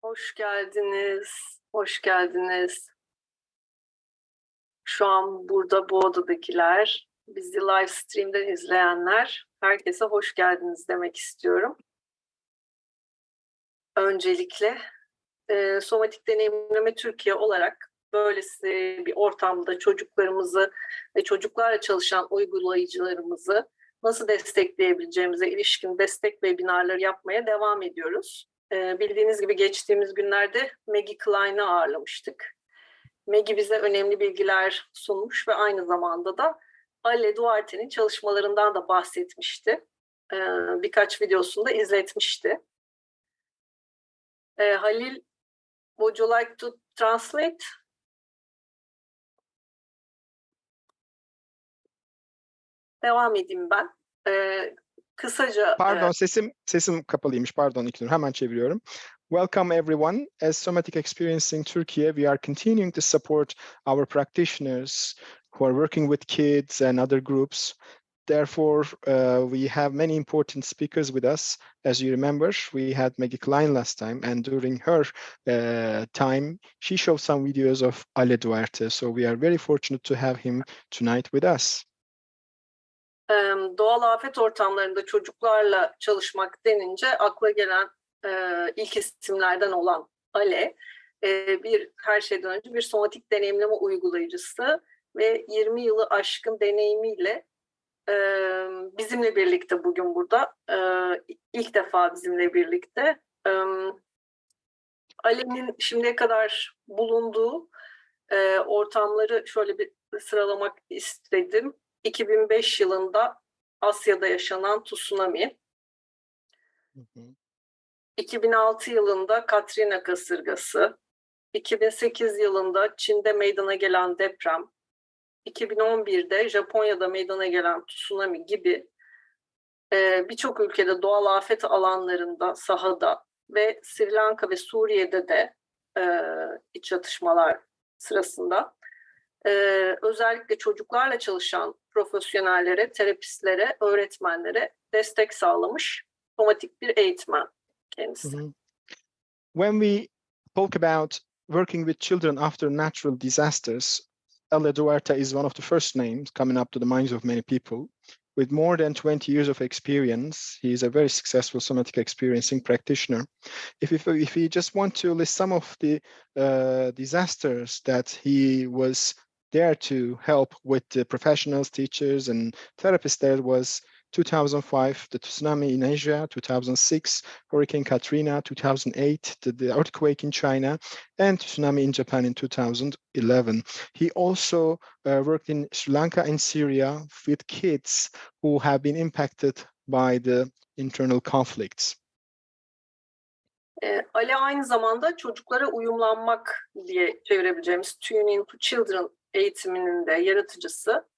Hoş geldiniz, hoş geldiniz. Şu an burada bu odadakiler, bizi live stream'den izleyenler, herkese hoş geldiniz demek istiyorum. Öncelikle Somatik Deneyimleme Türkiye olarak böylesi bir ortamda çocuklarımızı ve çocuklarla çalışan uygulayıcılarımızı nasıl destekleyebileceğimize ilişkin destek webinarları yapmaya devam ediyoruz. Bildiğiniz gibi geçtiğimiz günlerde Maggie Klein'i ağırlamıştık. Maggie bize önemli bilgiler sunmuş ve aynı zamanda da ile Duarte'nin çalışmalarından da bahsetmişti. Birkaç videosunu da izletmişti. Halil, would you like to translate? Devam edeyim ben. Kısaca... Pardon, sesim kapalıymış. Pardon İlknur. Hemen çeviriyorum. Welcome everyone. As Somatic Experiencing Turkey, we are continuing to support our practitioners who are working with kids and other groups. Therefore, we have many important speakers with us. As you remember, we had Maggie Klein last time, and during her time, she showed some videos of Ale Duarte. So we are very fortunate to have him tonight with us. Doğal afet ortamlarında çocuklarla çalışmak denince akla gelen ilk isimlerden olan Ale, her şeyden önce bir somatik deneyimleme uygulayıcısı ve 20 yılı aşkın deneyimiyle bizimle birlikte bugün burada. İlk defa bizimle birlikte. Ale'nin şimdiye kadar bulunduğu ortamları şöyle bir sıralamak istedim. 2005 yılında Asya'da yaşanan tsunami, 2006 yılında Katrina kasırgası, 2008 yılında Çin'de meydana gelen deprem, 2011'de Japonya'da meydana gelen tsunami gibi birçok ülkede doğal afet alanlarında, sahada ve Sri Lanka ve Suriye'de de iç çatışmalar sırasında özellikle çocuklarla çalışan profesyonellere, terapistlere, öğretmenlere destek sağlamış somatik bir eğitmen kendisi. When we talk about working with children after natural disasters, Ale Duarte is one of the first names coming up to the minds of many people. With more than 20 years of experience, he is a very successful somatic experiencing practitioner. If we just want to list some of the disasters that he was there to help with the professionals, teachers, and therapists, there was 2005, the tsunami in Asia, 2006, Hurricane Katrina, 2008, the earthquake in China, and tsunami in Japan in 2011. He also worked in Sri Lanka and Syria with kids who have been impacted by the internal conflicts. Ale aynı zamanda çocuklara uyumlanmak diye çevirebileceğimiz Tuning to Children eğitiminin de yaratıcısı.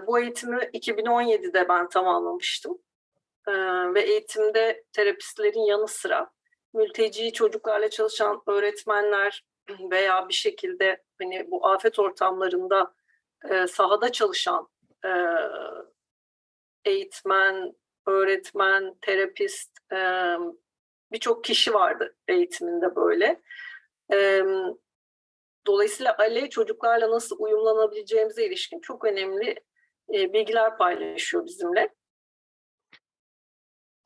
Bu eğitimi 2017'de ben tamamlamıştım. Ve eğitimde terapistlerin yanı sıra mülteci çocuklarla çalışan öğretmenler veya bir şekilde hani bu afet ortamlarında sahada çalışan eğitmen, öğretmen, terapist birçok kişi vardı eğitiminde böyle. Dolayısıyla Ale çocuklarla nasıl uyumlanabileceğimize ilişkin çok önemli bilgiler paylaşıyor bizimle.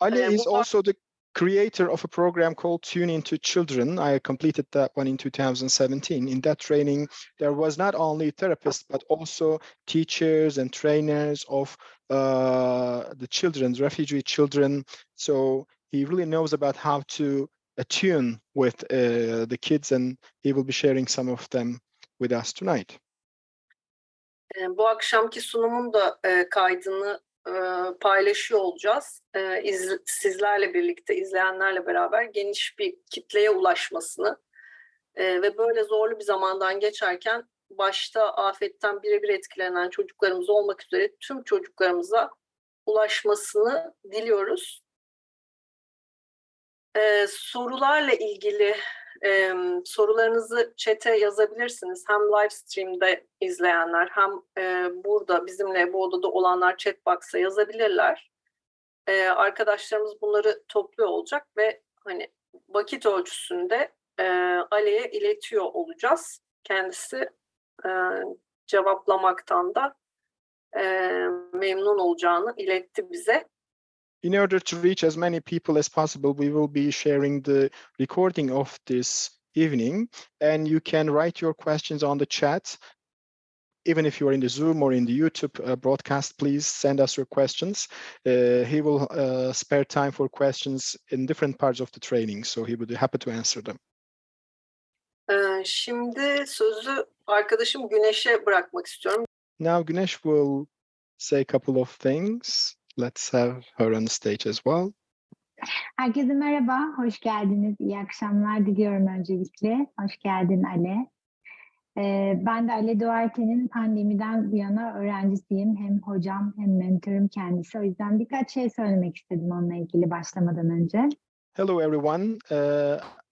Ale is also the creator of a program called Tune Into Children. I completed that one in 2017. In that training, there was not only therapists, but also teachers and trainers of the children, refugee children. So he really knows about how to attune with the kids, and he will be sharing some of them with us tonight. Bu akşamki sunumun da kaydını paylaşıyor olacağız. Sizlerle birlikte, izleyenlerle beraber geniş bir kitleye ulaşmasını ve böyle zorlu bir zamandan geçerken başta afetten birebir etkilenen çocuklarımız olmak üzere tüm çocuklarımıza ulaşmasını diliyoruz. Sorularla ilgili sorularınızı chat'e yazabilirsiniz. Hem live stream'de izleyenler hem burada bizimle bu odada olanlar chat box'a yazabilirler. Arkadaşlarımız bunları topluyor olacak ve hani vakit ölçüsünde Ali'ye iletiyor olacağız. Kendisi cevaplamaktan da memnun olacağını iletti bize. In order to reach as many people as possible, we will be sharing the recording of this evening, and you can write your questions on the chat. Even if you are in the Zoom or in the YouTube broadcast, please send us your questions. He will spare time for questions in different parts of the training, so he would be happy to answer them. Şimdi sözü arkadaşım Güneş'e bırakmak istiyorum. Now Güneş will say a couple of things. Let's have her on the stage as well. Herkese merhaba, hoş geldiniz. İyi akşamlar diliyorum öncelikle. Hoş geldin Ale. Ben de ile Duarte'nin pandemiden bu yana öğrencisiyim. Hem hocam hem mentorum kendisi. O yüzden birkaç şey söylemek istedim onunla ilgili başlamadan önce. Hello everyone.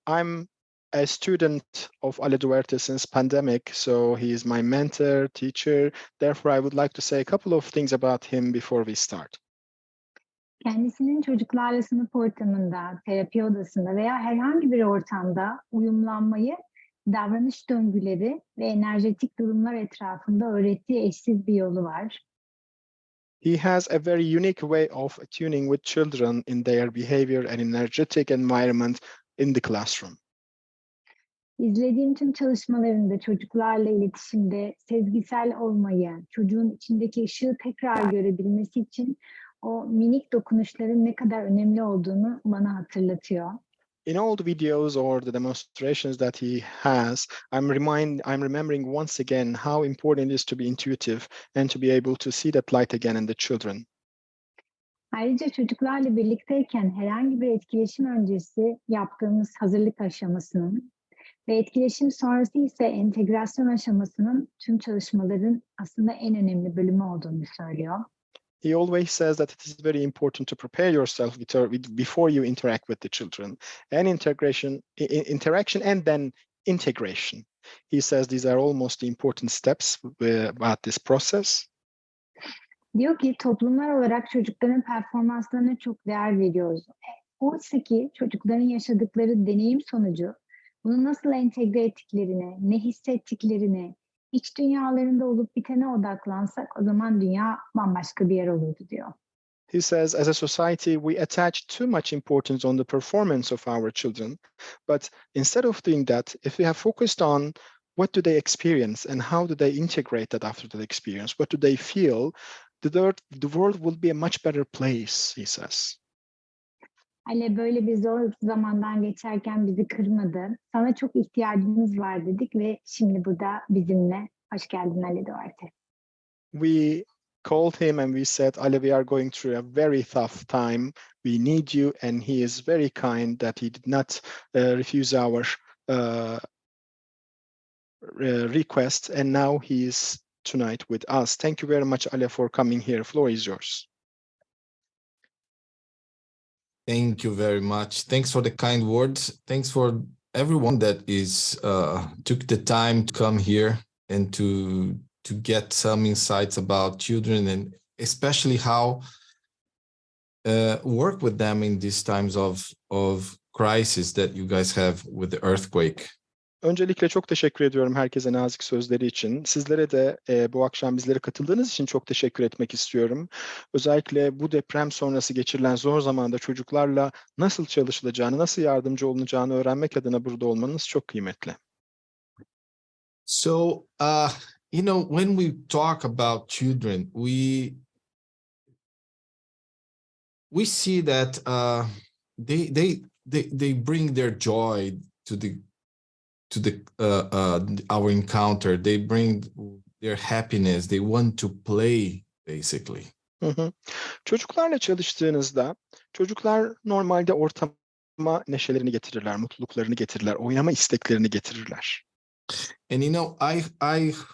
I'm a student of ile Duarte since pandemic, so he is my mentor, teacher. Therefore, I would like to say a couple of things about him before we start. Kendisinin çocuklarla sınıf ortamında, terapi odasında veya herhangi bir ortamda uyumlanmayı, davranış döngüleri ve enerjetik durumlar etrafında öğrettiği eşsiz bir yolu var. He has a very unique way of attuning with children in their behavior and energetic environment in the classroom. İzlediğim tüm çalışmalarında çocuklarla iletişimde sezgisel olmayı, çocuğun içindeki ışığı tekrar görebilmesi için o minik dokunuşların ne kadar önemli olduğunu bana hatırlatıyor. In all the videos or the demonstrations that he has, I'm remembering once again how important it is to be intuitive and to be able to see that light again in the children. Ayrıca çocuklarla birlikteyken herhangi bir etkileşim öncesi yaptığımız hazırlık aşamasının ve etkileşim sonrası ise entegrasyon aşamasının tüm çalışmaların aslında en önemli bölümü olduğunu söylüyor. He always says that it is very important to prepare yourself before you interact with the children, and interaction and then integration. He says these are almost the important steps about this process. Diyor ki toplumlar olarak çocukların performanslarına çok değer veriyoruz. Oysa ki çocukların yaşadıkları deneyim sonucu bunu nasıl entegre ettiklerine, ne hissettiklerine, iç dünyalarında olup bitene odaklansak o zaman dünya bambaşka bir yer olurdu diyor. He says, as a society, we attach too much importance on the performance of our children. But instead of doing that, if we have focused on what do they experience and how do they integrate that after that experience, what do they feel, the world will be a much better place, he says. Ale böyle bir zor zamandan geçerken bizi kırmadı. Sana çok ihtiyacımız var dedik ve şimdi burada bizimle. Hoş geldin Ale Duarte. We called him and we said, Ale, we are going through a very tough time. We need you. And he is very kind that he did not refuse our request. And now he is tonight with us. Thank you very much, Ale, for coming here. Floor is yours. Thank you very much. Thanks for the kind words. Thanks for everyone that took the time to come here and to get some insights about children and especially how work with them in these times of crisis that you guys have with the earthquake. Öncelikle çok teşekkür ediyorum herkese nazik sözleri için. Sizlere de bu akşam bizlere katıldığınız için çok teşekkür etmek istiyorum. Özellikle bu deprem sonrası geçirilen zor zamanda çocuklarla nasıl çalışılacağını, nasıl yardımcı olunacağını öğrenmek adına burada olmanız çok kıymetli. So, when we talk about children, we see that they bring their joy to our encounter. They bring their happiness. They want to play, basically. Çocuklarla çalıştığınızda çocuklar normalde ortama neşelerini getirirler, mutluluklarını getirirler, oynama isteklerini getirirler. And I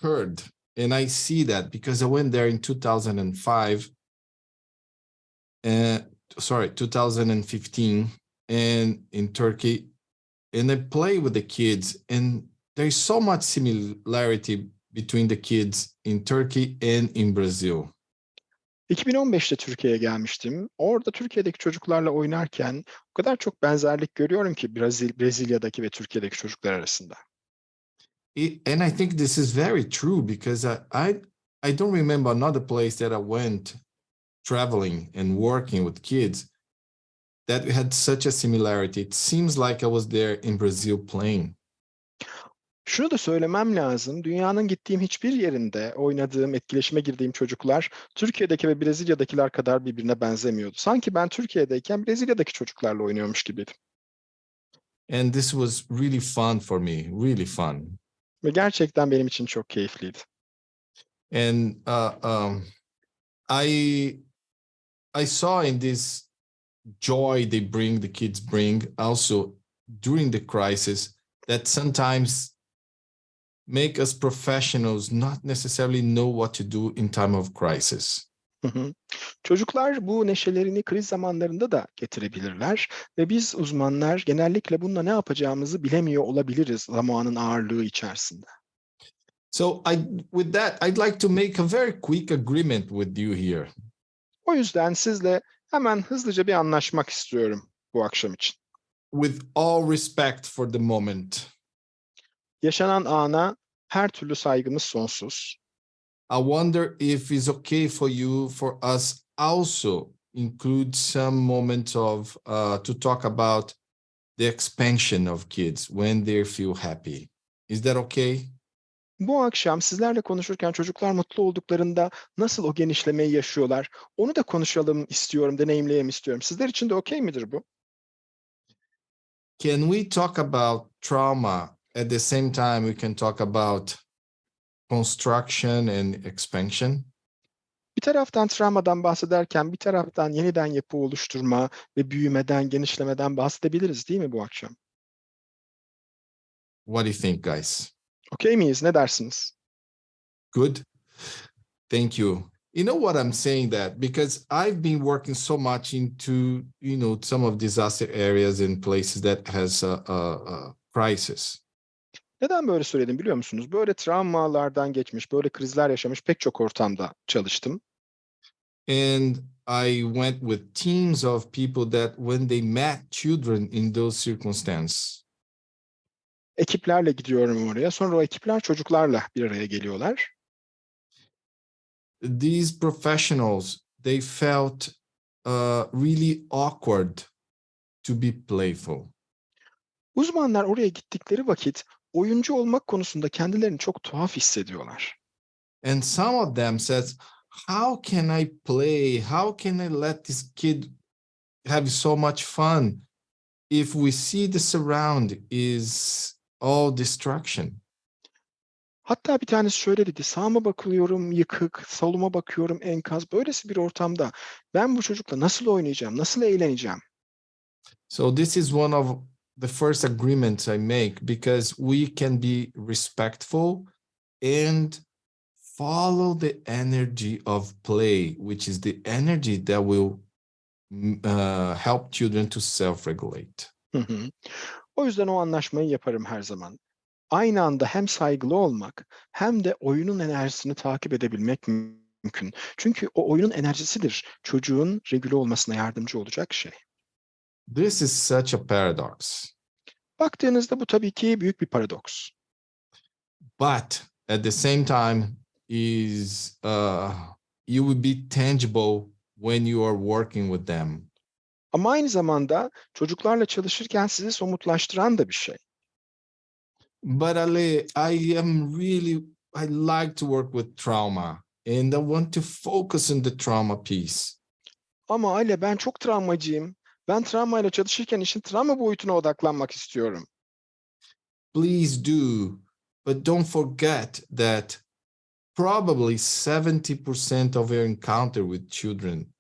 heard and I see that because I went there in 2015 and in Turkey, and I play with the kids, and there's so much similarity between the kids in Turkey and in Brazil. 2015'te Türkiye'ye gelmiştim. Orada Türkiye'deki çocuklarla oynarken o kadar çok benzerlik görüyorum ki Brezilya'daki ve Türkiye'deki çocuklar arasında. And I think this is very true because I don't remember another place that I went traveling and working with kids that had such a similarity. It seems like I was there in Brazil playing. Şunu da söylemem lazım. Dünyanın gittiğim hiçbir yerinde oynadığım, etkileşime girdiğim çocuklar Türkiye'deki ve Brezilya'dakiler kadar birbirine benzemiyordu. Sanki ben Türkiye'deyken Brezilya'daki çocuklarla oynuyormuş gibiydim. And this was really fun for me, really fun. Ve gerçekten benim için çok keyifliydi. And I saw in this joy the kids bring also during the crisis that sometimes make us professionals not necessarily know what to do in time of crisis. Hı hı. Çocuklar bu neşelerini kriz zamanlarında da getirebilirler ve biz uzmanlar genellikle bununla ne yapacağımızı bilemiyor olabiliriz zamanın ağırlığı içerisinde. So with that, I'd like to make a very quick agreement with you here. O yüzden sizle hemen hızlıca bir anlaşmak istiyorum bu akşam için. With all respect for the moment, Yaşanan ana her türlü saygımız sonsuz. I wonder if it's okay for you, for us also include some moment of to talk about the expansion of kids when they feel happy. Is that okay? Bu akşam sizlerle konuşurken çocuklar mutlu olduklarında nasıl o genişlemeyi yaşıyorlar, onu da konuşalım istiyorum, deneyimleyelim istiyorum. Sizler için de okey midir bu? Can we talk about trauma at the same time we can talk about construction and expansion? Bir taraftan travmadan bahsederken bir taraftan yeniden yapı oluşturma ve büyümeden, genişlemeden bahsedebiliriz değil mi bu akşam? What do you think, guys? Okey miyiz? Ne dersiniz? Good. Thank you. You know what I'm saying that because I've been working so much into, some of disaster areas and places that has a crisis. Neden böyle söyledim biliyor musunuz? Böyle travmalardan geçmiş, böyle krizler yaşamış pek çok ortamda çalıştım. And I went with teams of people that when they met children in those circumstances, Ekiplerle gidiyorum oraya. Sonra o ekipler çocuklarla bir araya geliyorlar. these professionals, they felt really awkward to be playful. Uzmanlar oraya gittikleri vakit oyuncu olmak konusunda kendilerini çok tuhaf hissediyorlar. And some of them says, how can I play? How can I let this kid have so much fun if we see the surround is all destruction? Hatta bir tanesi şöyle dedi, sağıma bakıyorum yıkık, soluma bakıyorum enkaz. Böylesi bir ortamda ben bu çocukla nasıl oynayacağım, nasıl eğleneceğim? So this is one of the first agreements I make because we can be respectful and follow the energy of play, which is the energy that will help children to self-regulate. Hı hı. O yüzden o anlaşmayı yaparım her zaman. Aynı anda hem saygılı olmak hem de oyunun enerjisini takip edebilmek mümkün. Çünkü o oyunun enerjisidir çocuğun regüle olmasına yardımcı olacak şey. This is such a paradox. Baktığınızda bu tabii ki büyük bir paradoks. But at the same time is you will be tangible when you are working with them. Ama aynı zamanda çocuklarla çalışırken sizi somutlaştıran da bir şey. But Ale, I like to work with trauma and I want to focus on the trauma piece. Ama Ale ben çok travmacıyım. Ben travmayla çalışırken işin travma boyutuna odaklanmak istiyorum. Please do, but don't forget that probably 70% of your encounter with children,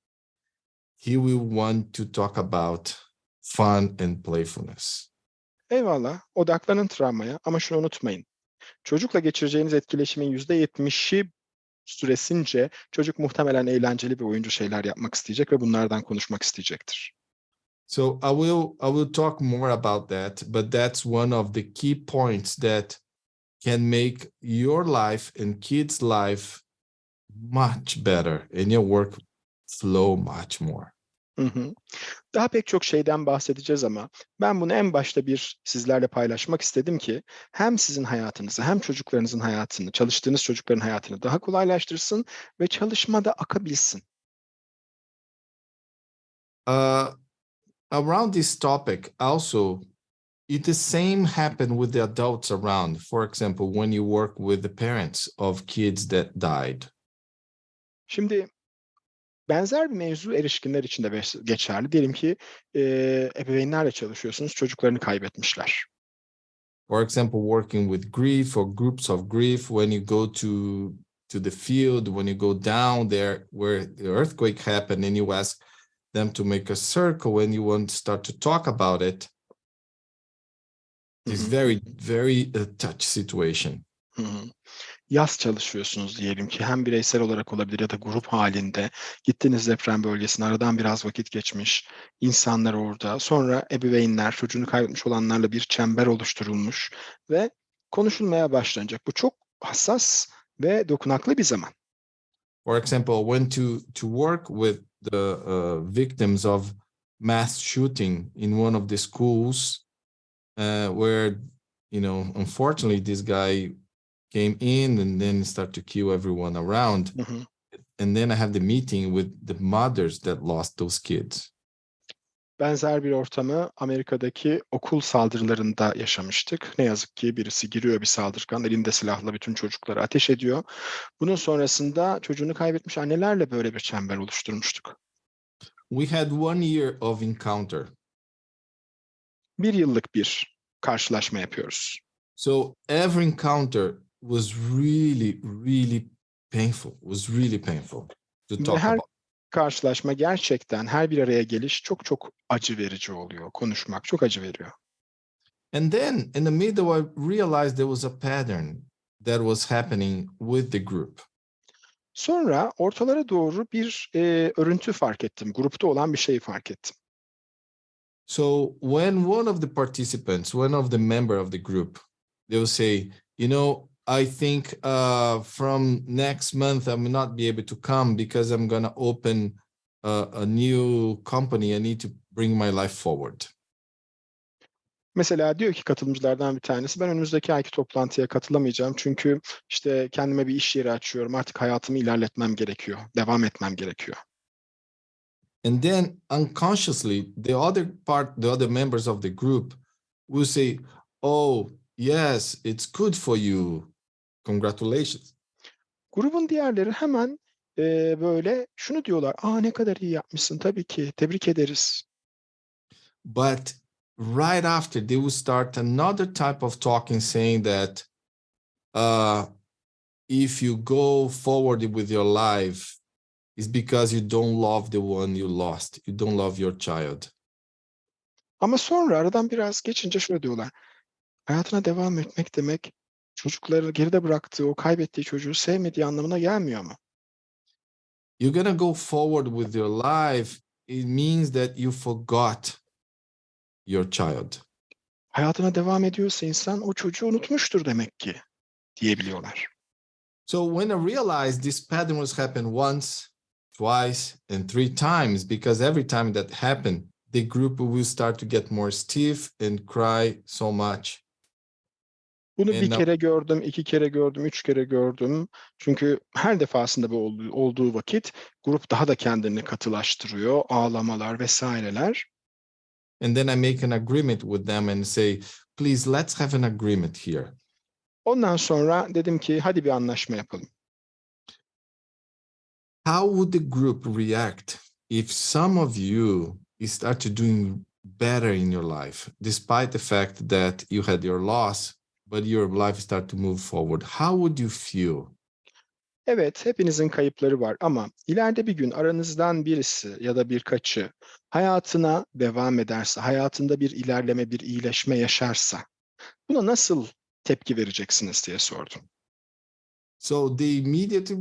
he will want to talk about fun and playfulness. Eyvallah, odaklanın travmaya ama şunu unutmayın. Çocukla geçireceğiniz etkileşimin %70'i süresince çocuk muhtemelen eğlenceli ve oyuncu şeyler yapmak isteyecek ve bunlardan konuşmak isteyecektir. So I will talk more about that, but that's one of the key points that can make your life and kids' life much better and your work flow much more. Hı hı. Daha pek çok şeyden bahsedeceğiz ama ben bunu en başta sizlerle paylaşmak istedim ki hem sizin hayatınızı hem çocuklarınızın hayatını, çalıştığınız çocukların hayatını daha kolaylaştırsın ve çalışmada akabilsin. Around this topic, also, it the same happen with the adults around. For example, when you work with the parents of kids that died. Şimdi benzer bir mevzu erişkinler için de geçerli. Diyelim ki ebeveynlerle çalışıyorsunuz, çocuklarını kaybetmişler. For example, working with grief or groups of grief, when you go to the field, when you go down there where the earthquake happened and you ask them to make a circle when you want to start to talk about it. It's very, very touch situation. Hı hı. Yaz çalışıyorsunuz diyelim ki hem bireysel olarak olabilir ya da grup halinde. Gittiniz deprem bölgesine, aradan biraz vakit geçmiş. İnsanlar orada. Sonra ebeveynler, çocuğunu kaybetmiş olanlarla bir çember oluşturulmuş ve konuşulmaya başlanacak. Bu çok hassas ve dokunaklı bir zaman. For example, I went to work with the victims of mass shooting in one of the schools where, unfortunately, this guy came in and then started to kill everyone around. Hı hı. And then I have the meeting with the mothers that lost those kids. Benzer bir ortamı Amerika'daki okul saldırılarında yaşamıştık. Ne yazık ki birisi giriyor, bir saldırgan elinde silahla bütün çocuklara ateş ediyor. Bunun sonrasında çocuğunu kaybetmiş annelerle böyle bir çember oluşturmuştuk. We had 1 year of encounter. Bir yıllık bir karşılaşma yapıyoruz. So every encounter was really, really painful. Was really painful to Ve talk her about. karşılaşma gerçekten her bir araya geliş çok çok acı verici oluyor. Konuşmak çok acı veriyor. And then in the middle, I realized there was a pattern that was happening with the group. Sonra ortalara doğru bir örüntü fark ettim. Grupta olan bir şeyi fark ettim. So when one of the participants, one of the member of the group, they will say, I think from next month I will not be able to come because I'm going to open a new company. I need to bring my life forward. Mesela diyor ki katılımcılardan bir tanesi, ben önümüzdeki ayki toplantıya katılamayacağım çünkü işte kendime bir iş yeri açıyorum. Artık hayatımı ilerletmem gerekiyor, devam etmem gerekiyor. And then unconsciously, the other members of the group will say, "Oh, yes, it's good for you. Congratulations." Grubun diğerleri hemen böyle şunu diyorlar. Ne kadar iyi yapmışsın, tabii ki, tebrik ederiz. But right after, they will start another type of talking saying that if you go forward with your life, it's because you don't love the one you lost. You don't love your child. Ama sonra aradan biraz geçince şöyle diyorlar. Hayatına devam etmek demek çocukları geride bıraktığı, o kaybettiği çocuğu sevmediği anlamına gelmiyor mu? You're going to go forward with your life. It means that you forgot your child. Hayatına devam ediyorsa insan o çocuğu unutmuştur demek ki diyebiliyorlar. So when I realized this pattern was happening once, twice, and 3 times, because every time that happened, the group will start to get more stiff and cry so much. Bunu bir kere gördüm, 2 kere gördüm, 3 kere gördüm. Çünkü her defasında bu olduğu vakit grup daha da kendini katılaştırıyor, ağlamalar vesaireler. And then I make an agreement with them and say, please, let's have an agreement here. Ondan sonra dedim ki hadi bir anlaşma yapalım. How would the group react if some of you start doing better in your life, despite the fact that you had your loss, but your life start to move forward? How would you feel? Evet, hepinizin kayıpları var ama ileride bir gün aranızdan birisi ya da birkaçı hayatına devam ederse, hayatında bir ilerleme, bir iyileşme yaşarsa, buna nasıl tepki vereceksiniz diye sordum. So they immediately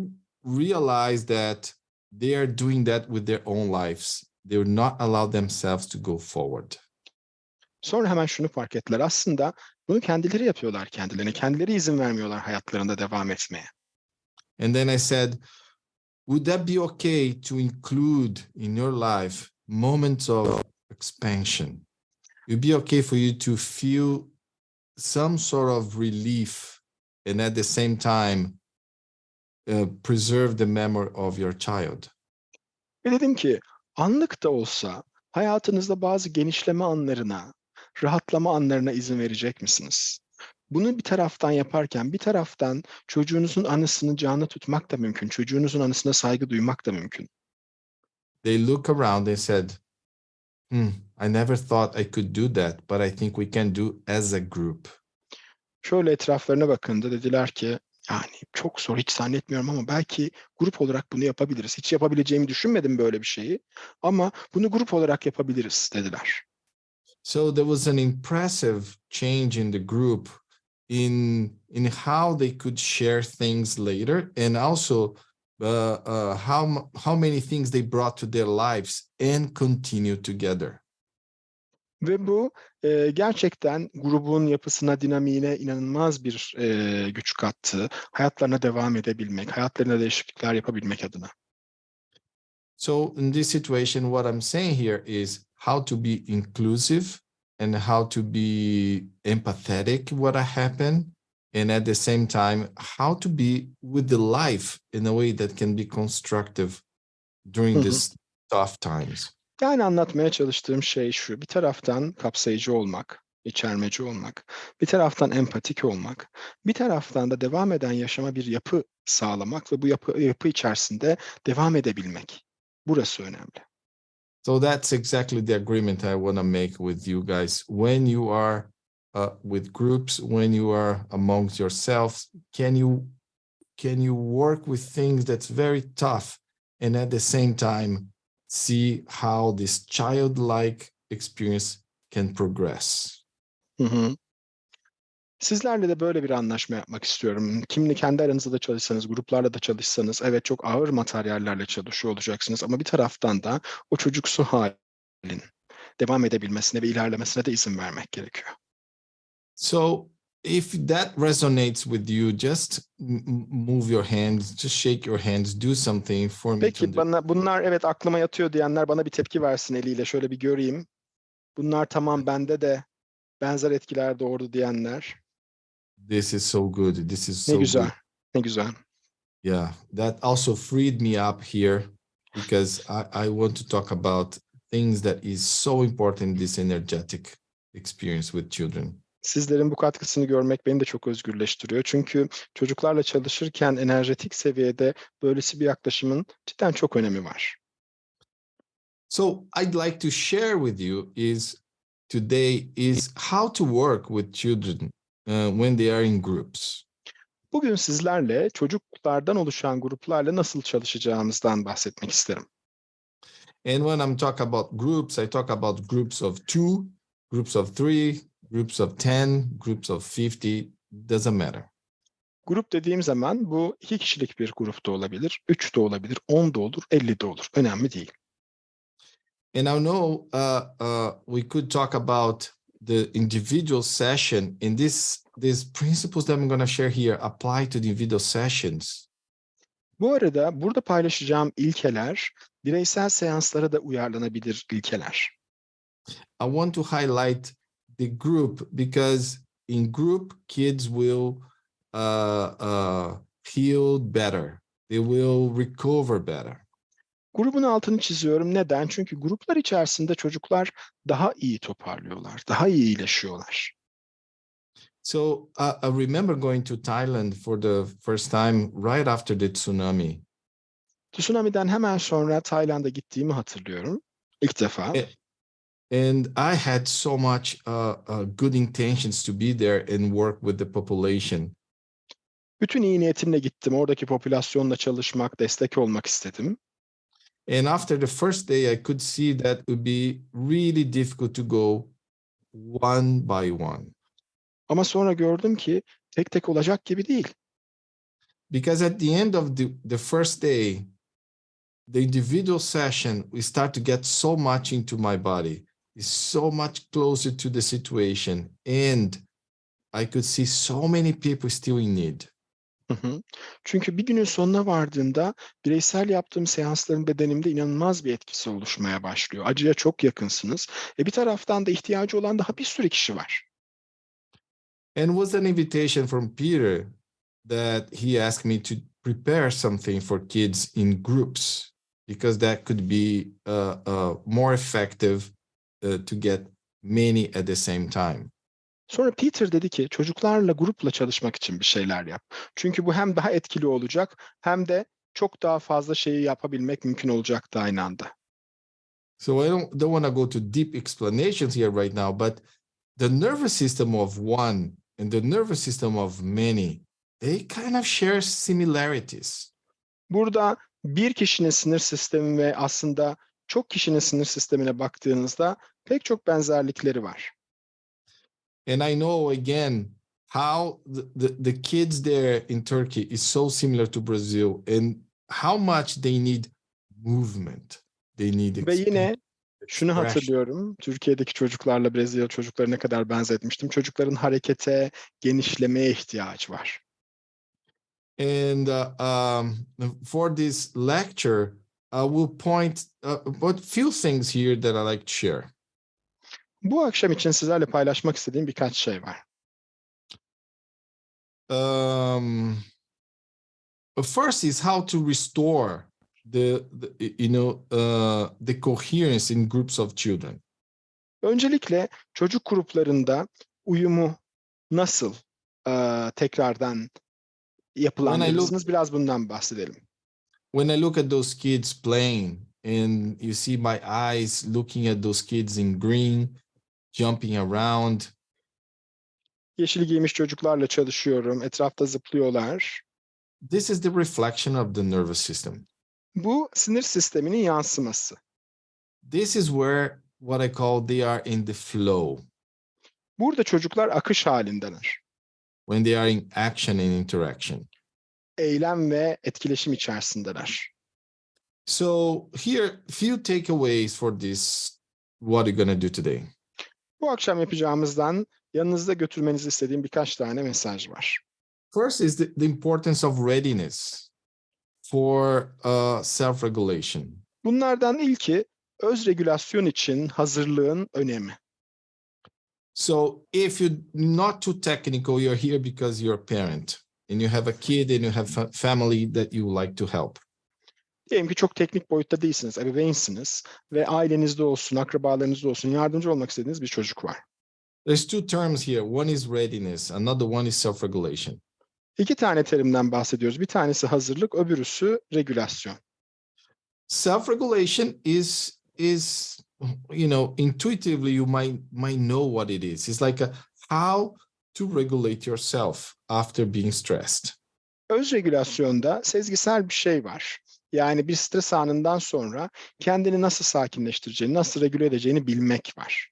realize that they are doing that with their own lives. They will not allow themselves to go forward. Sonra hemen şunu fark ettiler. Aslında bunu kendileri yapıyorlar kendilerine. Kendileri izin vermiyorlar hayatlarında devam etmeye. And then I said, would that be okay to include in your life moments of expansion? It'd be okay for you to feel some sort of relief and at the same time preserve the memory of your child. Ve dedim ki anlık da olsa hayatınızda bazı genişleme anlarına, rahatlama anlarına izin verecek misiniz? Bunu bir taraftan yaparken bir taraftan çocuğunuzun anısını canlı tutmak da mümkün. Çocuğunuzun anısına saygı duymak da mümkün. They look around and said, I never thought I could do that, but I think we can do as a group. Şöyle etraflarına bakındı, dediler ki yani çok zor, hiç zannetmiyorum ama belki grup olarak bunu yapabiliriz. Hiç yapabileceğimi düşünmedim böyle bir şeyi ama bunu grup olarak yapabiliriz dediler. So there was an impressive change in the group in how they could share things later, and also how many things they brought to their lives and continue together. Ve bu gerçekten grubun yapısına, dinamiğine inanılmaz bir güç kattı. Hayatlarına devam edebilmek, hayatlarına değişiklikler yapabilmek adına. So in this situation, what I'm saying here is how to be inclusive and how to be empathetic what happened, and at the same time, how to be with the life in a way that can be constructive during these tough times. Yani anlatmaya çalıştığım şey şu: bir taraftan kapsayıcı olmak, içermeci olmak, bir taraftan empatik olmak, bir taraftan da devam eden yaşama bir yapı sağlamak ve bu yapı içerisinde devam edebilmek. Burası önemli. So that's exactly the agreement I want to make with you guys. When you are with groups, when you are amongst yourselves, can you work with things that's very tough and at the same time see how this childlike experience can progress? Sizlerle de böyle bir anlaşma yapmak istiyorum. Kendi aranızda da çalışsanız, gruplarla da çalışsanız, evet çok ağır materyallerle çalışıyor olacaksınız ama bir taraftan da o çocuksu halin devam edebilmesine ve ilerlemesine de izin vermek gerekiyor. So if that resonates with you, just move your hands, just shake your hands, do something for me. Peki bunlar evet aklıma yatıyor diyenler bana bir tepki versin eliyle, şöyle bir göreyim. Bunlar tamam, bende de benzer etkiler doğurdu diyenler. This is so good. This is Ne so güzel, good. ne güzel. Yeah, that also freed me up here because I want to talk about things that is so important in this energetic experience with children. Sizlerin bu katkısını görmek beni de çok özgürleştiriyor. Çünkü çocuklarla çalışırken enerjetik seviyede böylesi bir yaklaşımın cidden çok önemi var. So I'd like to share with you today is how to work with children when they are in groups. Bugün sizlerle çocuklardan oluşan gruplarla nasıl çalışacağımızdan bahsetmek isterim. And when I'm talking about groups, I talk about groups of 2, groups of 3, groups of 10, groups of 50, doesn't matter. Grup dediğim zaman bu 2 kişilik bir grup da olabilir, 3 de olabilir, 10 da olur, 50 de olur. Önemli değil. And I know we could talk about the individual session, and these principles that I'm going to share here apply to the individual sessions. Bu arada burada paylaşacağım ilkeler bireysel seanslara da uyarlanabilir ilkeler. I want to highlight the group because in group, kids will heal better. They will recover better. Grubun altını çiziyorum. Neden? Çünkü gruplar içerisinde çocuklar daha iyi toparlıyorlar, daha iyi iyileşiyorlar. So I remember going to Thailand for the first time right after the tsunami. Tsunami'den hemen sonra Tayland'a gittiğimi hatırlıyorum. İlk defa. And I had so much good intentions to be there and work with the population. Bütün iyi niyetimle gittim. Oradaki popülasyonla çalışmak, destek olmak istedim. And after the first day, I could see that it would be really difficult to go one by one. Ama sonra gördüm ki tek tek olacak gibi değil. Because at the end of the first day, the individual session, we start to get so much into my body. It's so much closer to the situation. And I could see so many people still in need. Hı hı. Çünkü bir günün sonuna vardığında bireysel yaptığım seansların bedenimde inanılmaz bir etkisi oluşmaya başlıyor. Acıya çok yakınsınız. Bir taraftan da ihtiyacı olan daha bir sürü kişi var. And was an invitation from Peter that he asked me to prepare something for kids in groups because that could be more effective to get many at the same time. Sonra Peter dedi ki çocuklarla grupla çalışmak için bir şeyler yap. Çünkü bu hem daha etkili olacak hem de çok daha fazla şeyi yapabilmek mümkün olacaktı aynı anda. So I don't want to go to deep explanations here right now, but the nervous system of one and the nervous system of many, they kind of share similarities. Burada bir kişinin sinir sistemi ve aslında çok kişinin sinir sistemine baktığınızda pek çok benzerlikleri var. And I know again how the kids there in Turkey is so similar to Brazil and how much they need movement. They need Ve yine şunu expression. hatırlıyorum, Türkiye'deki çocuklarla Brezilya çocuklarına kadar benzetmiştim. Çocukların harekete, genişlemeye ihtiyacı var. And for this lecture, I will point but few things here that I like to share. Bu akşam için sizlerle paylaşmak istediğim birkaç şey var. First is how to restore the coherence in groups of children. Öncelikle çocuk gruplarında uyumu nasıl tekrardan yapılandırırsınız? Biraz bundan bahsedelim. When I look at those kids playing and you see my eyes looking at those kids in green, jumping around. Yeşil giymiş çocuklarla çalışıyorum. Etrafta zıplıyorlar. This is the reflection of the nervous system. Bu sinir sisteminin yansıması. This is where what I call they are in the flow. Burada çocuklar akış halindeler. When they are in action and interaction. Eylem ve etkileşim içerisindeler. So here, few takeaways for this, what you're going to do today. Bu akşam yapacağımızdan yanınızda götürmenizi istediğim birkaç tane mesaj var. First is the importance of readiness for self-regulation. Bunlardan ilki öz regülasyon için hazırlığın önemi. So if you're not too technical, you're here because you're a parent and you have a kid and you have a family that you would like to help. Diyelim ki çok teknik boyutta değilsiniz, ebeveynsiniz ve ailenizde olsun, akrabalarınızda olsun yardımcı olmak istediğiniz bir çocuk var. There's two terms here. One is readiness, another one is self-regulation. İki tane terimden bahsediyoruz. Bir tanesi hazırlık, öbürüsü regülasyon. Self-regulation is intuitively you might know what it is. It's like how to regulate yourself after being stressed. Öz regülasyonda sezgisel bir şey var. Yani bir stres anından sonra kendini nasıl sakinleştireceğini, nasıl regüle edeceğini bilmek var.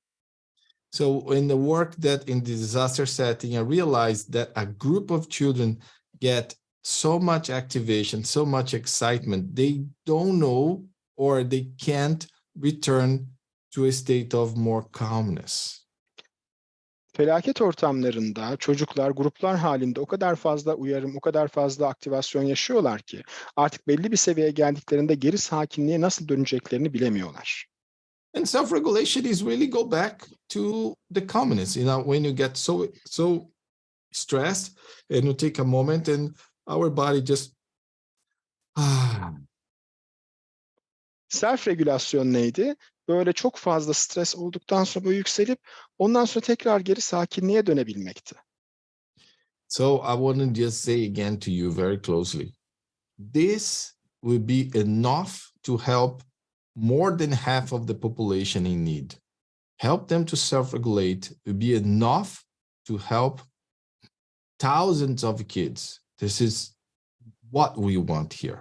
So in the work that in the disaster setting, I realized that a group of children get so much activation, so much excitement, they don't know or they can't return to a state of more calmness. Felaket ortamlarında çocuklar gruplar halinde o kadar fazla uyarım, o kadar fazla aktivasyon yaşıyorlar ki artık belli bir seviyeye geldiklerinde geri sakinliğe nasıl döneceklerini bilemiyorlar. And self-regulation is really go back to the calmness. When you get so stressed and you take a moment and our body just Self regülasyon neydi? Böyle çok fazla stres olduktan sonra böyle yükselip ondan sonra tekrar geri sakinliğe dönebilmekti. So I want to just say again to you very closely. This will be enough to help more than half of the population in need. Help them to self-regulate will be enough to help thousands of kids. This is what we want here.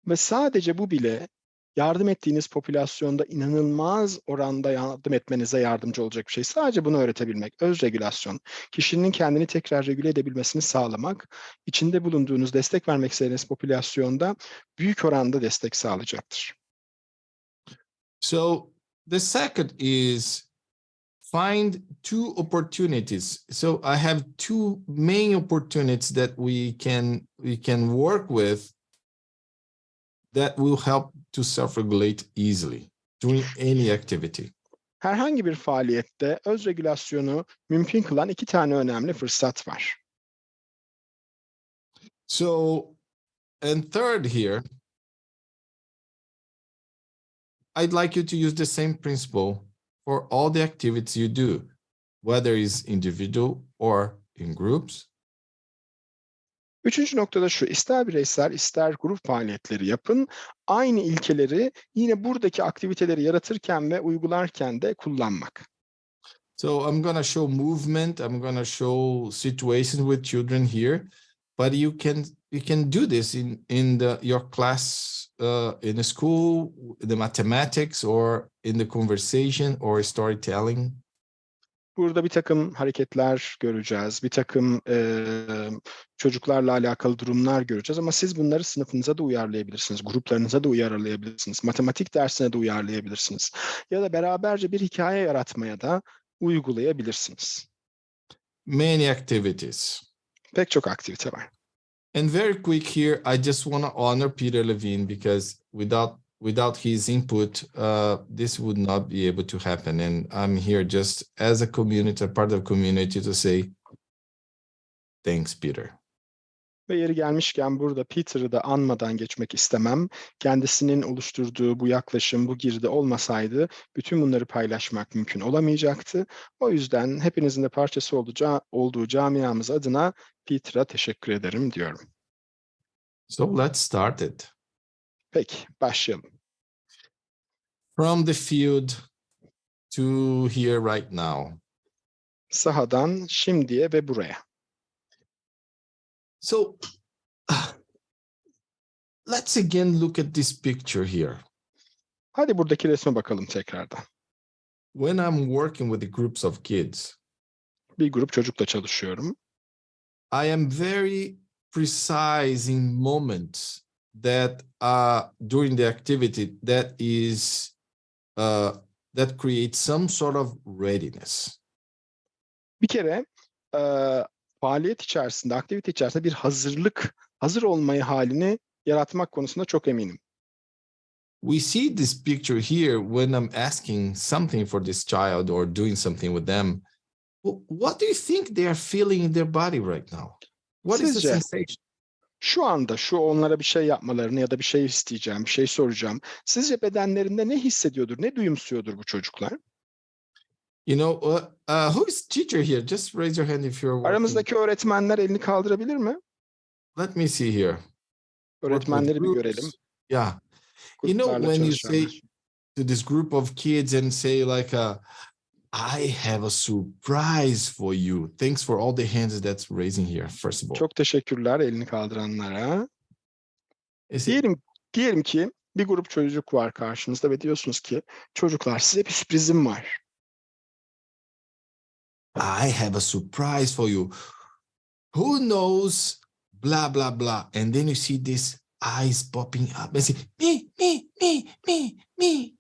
Ve sadece bu bile yardım ettiğiniz popülasyonda inanılmaz oranda yardım etmenize yardımcı olacak bir şey. Sadece bunu öğretebilmek, öz regülasyon, kişinin kendini tekrar regüle edebilmesini sağlamak, içinde bulunduğunuz, destek vermek istediğiniz popülasyonda büyük oranda destek sağlayacaktır. So the second is find two opportunities. So I have two main opportunities that we can work with that will help to self-regulate easily during any activity. Herhangi bir faaliyette öz regülasyonu mümkün kılan iki tane önemli fırsat var. So, and third here, I'd like you to use the same principle for all the activities you do, whether it's individual or in groups. Üçüncü noktada şu, ister bireysel ister grup faaliyetleri yapın, aynı ilkeleri yine buradaki aktiviteleri yaratırken ve uygularken de kullanmak. So I'm going to show movement, I'm going to show situations with children here, but you can do this in your class, in the school, the mathematics, or in the conversation or storytelling. Burada bir takım hareketler göreceğiz, bir takım çocuklarla alakalı durumlar göreceğiz ama siz bunları sınıfınıza da uyarlayabilirsiniz, gruplarınıza da uyarlayabilirsiniz, matematik dersine de uyarlayabilirsiniz ya da beraberce bir hikaye yaratmaya da uygulayabilirsiniz. Many activities. Pek çok aktivite var. And very quick here, I just want to honor Peter Levine because without his input, this would not be able to happen. And I'm here just as a community, a part of the community, to say, thanks, Peter. Ve yeri gelmişken burada Peter'ı da anmadan geçmek istemem. Kendisinin oluşturduğu bu yaklaşım, bu girdi olmasaydı bütün bunları paylaşmak mümkün olamayacaktı. O yüzden hepinizin de parçası olduğu camiamız adına Peter'a teşekkür ederim diyorum. So let's start it. Peki, başlayalım. From the field to here right now. Sahadan şimdiye ve buraya. So let's again look at this picture here. Hadi buradaki resme bakalım tekrardan. When I'm working with the groups of kids, Bir grup çocukla çalışıyorum. I am very precise in moments that during the activity that creates some sort of readiness. Bir kere faaliyet içerisinde, aktivite içerisinde bir hazır olmayı halini yaratmak konusunda çok eminim. We see this picture here when I'm asking something for this child or doing something with them. What do you think they are feeling in their body right now? What is the Sizce sensation? şu anda onlara bir şey yapmalarını ya da bir şey isteyeceğim, bir şey soracağım. Sizce bedenlerinde ne hissediyordur, ne duyumsuyordur bu çocuklar? You know, who is teacher here? Just raise your hand if you're working. Aramızdaki öğretmenler elini kaldırabilir mi? Let me see here. Öğretmenleri bir görelim. Yeah. You know, Gruplarla when you say çalışanlar. to this group of kids and say like, I have a surprise for you. Thanks for all the hands that's raising here, first of all. Çok teşekkürler elini kaldıranlara. Is it- Diyelim ki bir grup çocuk var karşınızda ve diyorsunuz ki çocuklar size bir sürprizim var. I have a surprise for you. Who knows? Blah, blah, blah. And then you see this eyes popping up and say, me.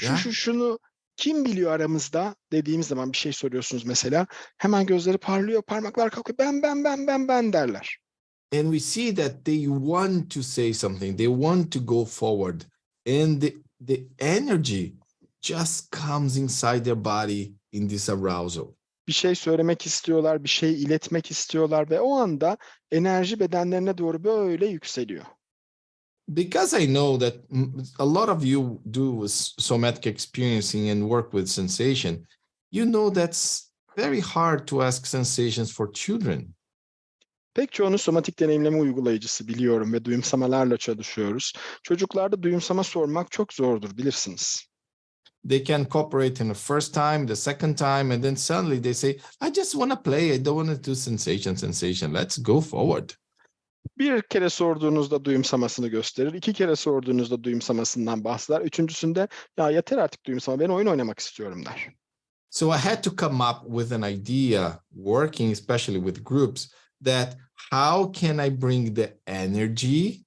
Ya. Şunu kim biliyor aramızda dediğimiz zaman bir şey soruyorsunuz mesela. Hemen gözleri parlıyor, parmaklar kalkıyor. Ben derler. And we see that they want to say something. They want to go forward. And the energy just comes inside their body in this arousal. Bir şey söylemek istiyorlar, bir şey iletmek istiyorlar ve o anda enerji bedenlerine doğru böyle yükseliyor. Because I know that a lot of you do somatic experiencing and work with sensation, you know that's very hard to ask sensations for children. Pek çoğunu somatik deneyimleme uygulayıcısı biliyorum ve duyumsamalarla çalışıyoruz. Çocuklarda duyumsama sormak çok zordur, bilirsiniz. They can cooperate in the first time, the second time, and then suddenly they say, I just want to play. I don't want to do sensation. Let's go forward. Bir kere sorduğunuzda duyumsamasını gösterir, 2 kere sorduğunuzda duyumsamasından bahseder, üçüncüsünde ya yeter artık duyumsama, ben oyun oynamak istiyorum der. So I had to come up with an idea, working especially with groups, that how can I bring the energy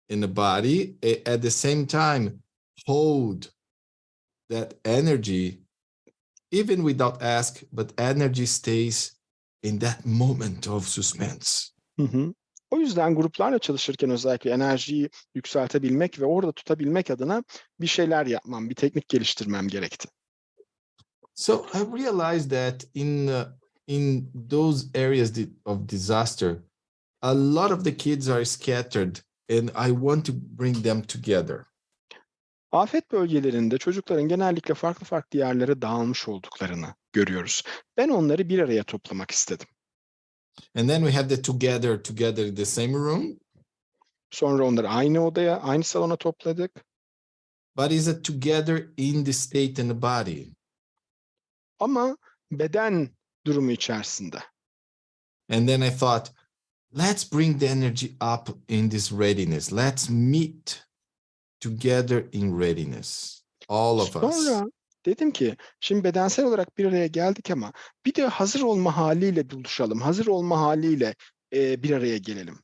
in the body at the same time hold that energy even without ask, but energy stays in that moment of suspense. Hı hı. O yüzden gruplarla çalışırken özellikle enerjiyi yükseltebilmek ve orada tutabilmek adına bir şeyler yapmam, bir teknik geliştirmem gerekti. So I realized that in those areas of disaster, a lot of the kids are scattered, and I want to bring them together. Afet bölgelerinde çocukların genellikle farklı farklı yerlere dağılmış olduklarını görüyoruz. Ben onları bir araya toplamak istedim. And then we had the together in the same room. Sonra onları aynı odaya, aynı salona topladık. But is it together in the state and the body? Ama beden durumu içerisinde. And then I thought, let's bring the energy up in this readiness. Let's meet together in readiness. All of us. Sonra dedim ki şimdi bedensel olarak bir araya geldik ama bir de hazır olma haliyle buluşalım. Hazır olma haliyle bir araya gelelim.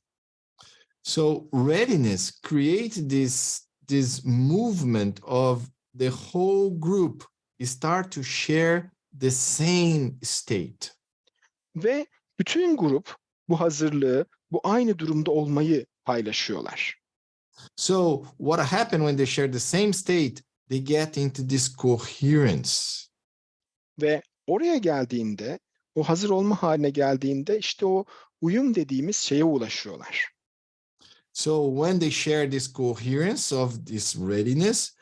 So readiness creates this movement of the whole group start to share the same state. Ve bütün grup bu hazırlığı, bu aynı durumda olmayı paylaşıyorlar. So what happens when they share the same state? They get into this coherence. Ve oraya geldiğinde, o hazır olma haline geldiğinde işte o uyum dediğimiz şeye ulaşıyorlar. So when they share this coherence of this readiness,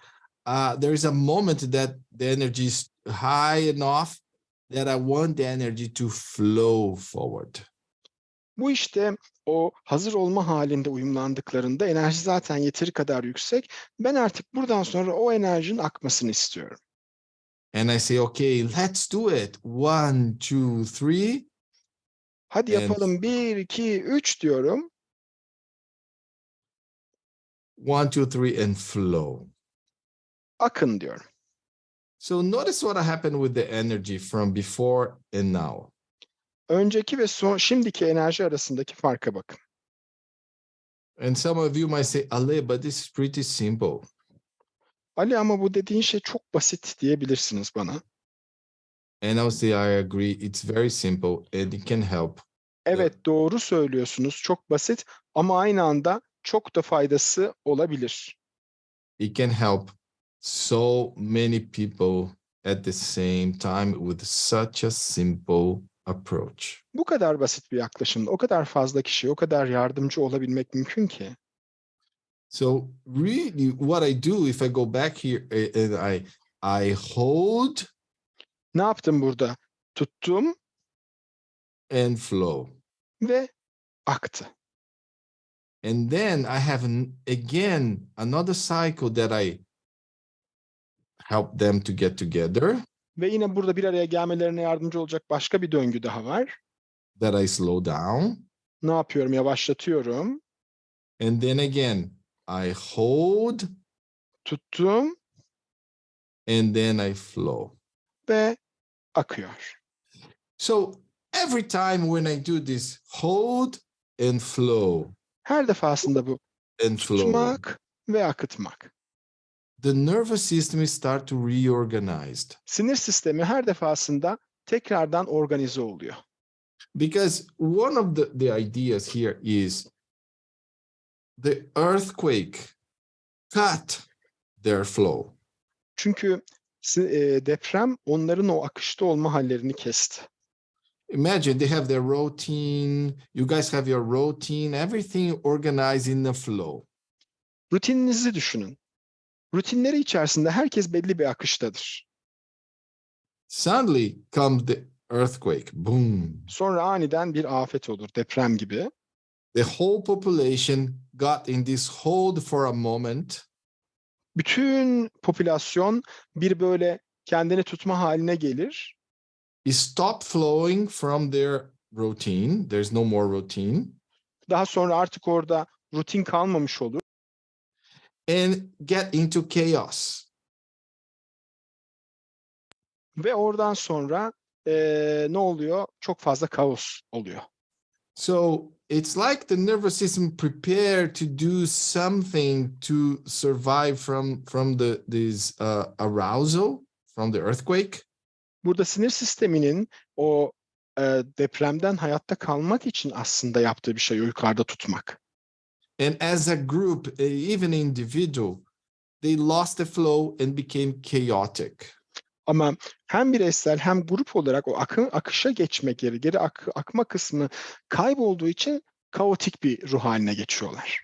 there is a moment that the energy is high enough that I want the energy to flow forward. Bu işte o hazır olma halinde uyumlandıklarında enerji zaten yeteri kadar yüksek. Ben artık buradan sonra o enerjinin akmasını istiyorum. And I say, okay, let's do it. 1, 2, 3. Hadi yapalım 1, 2, 3 diyorum. 1, 2, 3 and flow. Akın diyorum. So notice what happened with the energy from before and now. Önceki ve şimdiki enerji arasındaki farka bakın. And some of you might say, Ale, but this is pretty simple. Ali ama bu dediğin şey çok basit diyebilirsiniz bana. And I'll say, I agree. It's very simple and it can help. Evet doğru söylüyorsunuz. Çok basit ama aynı anda çok da faydası olabilir. It can help so many people at the same time with such a simple approach. Bu kadar basit bir yaklaşımda o kadar fazla kişiye o kadar yardımcı olabilmek mümkün ki. So really what I do if I go back here and I hold Ne yaptım burada? Tuttum and flow. ve aktı. And then I have again another cycle that I help them to get together. Ve yine burada bir araya gelmelerine yardımcı olacak başka bir döngü daha var. That I slow down. Ne yapıyorum? Yavaşlatıyorum. And then again, I hold Tuttum and then I flow. ve akıyor. So every time when I do this, hold and flow Her defasında bu and flow, tutmak ve akıtmak. the nervous system start to reorganize. Sinir sistemi her defasında tekrardan organize oluyor. Because one of the ideas here is the earthquake cut their flow. Çünkü deprem onların o akışta olma hallerini kesti. Imagine they have their routine, you guys have your routine, everything organized in the flow. Rutininizi düşünün. Rutinleri içerisinde herkes belli bir akıştadır. Suddenly comes the earthquake, boom. Sonra aniden bir afet olur, deprem gibi. The whole population got in this hold for a moment. Bütün popülasyon bir böyle kendini tutma haline gelir. Stop flowing from their routine. There's no more routine. Daha sonra artık orada rutin kalmamış olur. And get into chaos. Ve oradan sonra ne oluyor? Çok fazla kaos oluyor. So it's like the nervous system prepared to do something to survive from this arousal from the earthquake. Burada sinir sisteminin o depremden hayatta kalmak için aslında yaptığı bir şey o yukarıda tutmak. And as a group, even individual, they lost the flow and became chaotic. Ama hem bireysel hem grup olarak o akışa geçmek yeri, geri akma kısmı kaybolduğu için kaotik bir ruh haline geçiyorlar.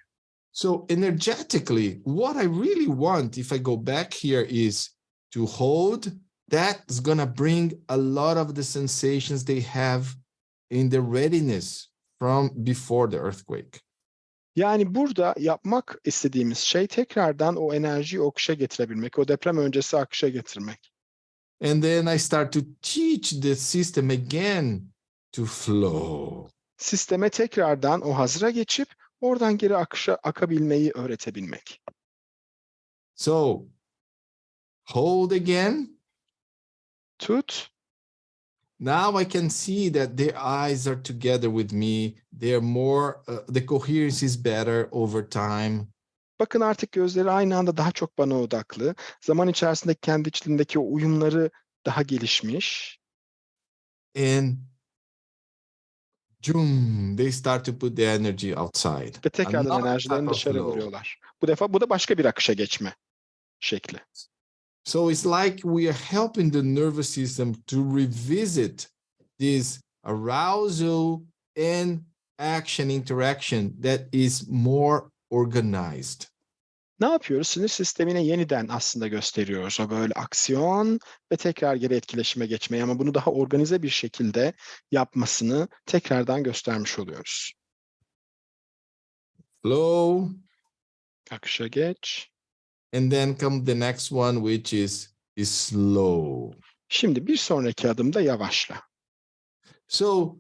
So energetically, what I really want, if I go back here, is to hold. That's gonna bring a lot of the sensations they have in the readiness from before the earthquake. Yani burada yapmak istediğimiz şey tekrardan o enerjiyi o akışa getirebilmek, o deprem öncesi akışa getirmek. And then I start to teach the system again to flow. Sisteme tekrardan o hazıra geçip oradan geri akışa akabilmeyi öğretebilmek. So hold again. Tut. Now I can see that their eyes are together with me. They're more, the coherence is better over time. Bakın artık gözleri aynı anda daha çok bana odaklı. Zaman içerisinde kendi içlerindeki o uyumları daha gelişmiş. And zoom, they start to put the energy outside. Ve tekrardan Another enerjilerini type of dışarı flow. vuruyorlar. Bu defa bu da başka bir akışa geçme şekli. So it's like we are helping the nervous system to revisit this arousal and action interaction that is more organized. Ne yapıyoruz? Sinir sistemine yeniden aslında gösteriyoruz o böyle aksiyon ve tekrar geri etkileşime geçmeyi, ama bunu daha organize bir şekilde yapmasını tekrardan göstermiş oluyoruz. Flow, Akışa geç. and then come the next one, which is slow. Şimdi bir sonraki adımda yavaşla. So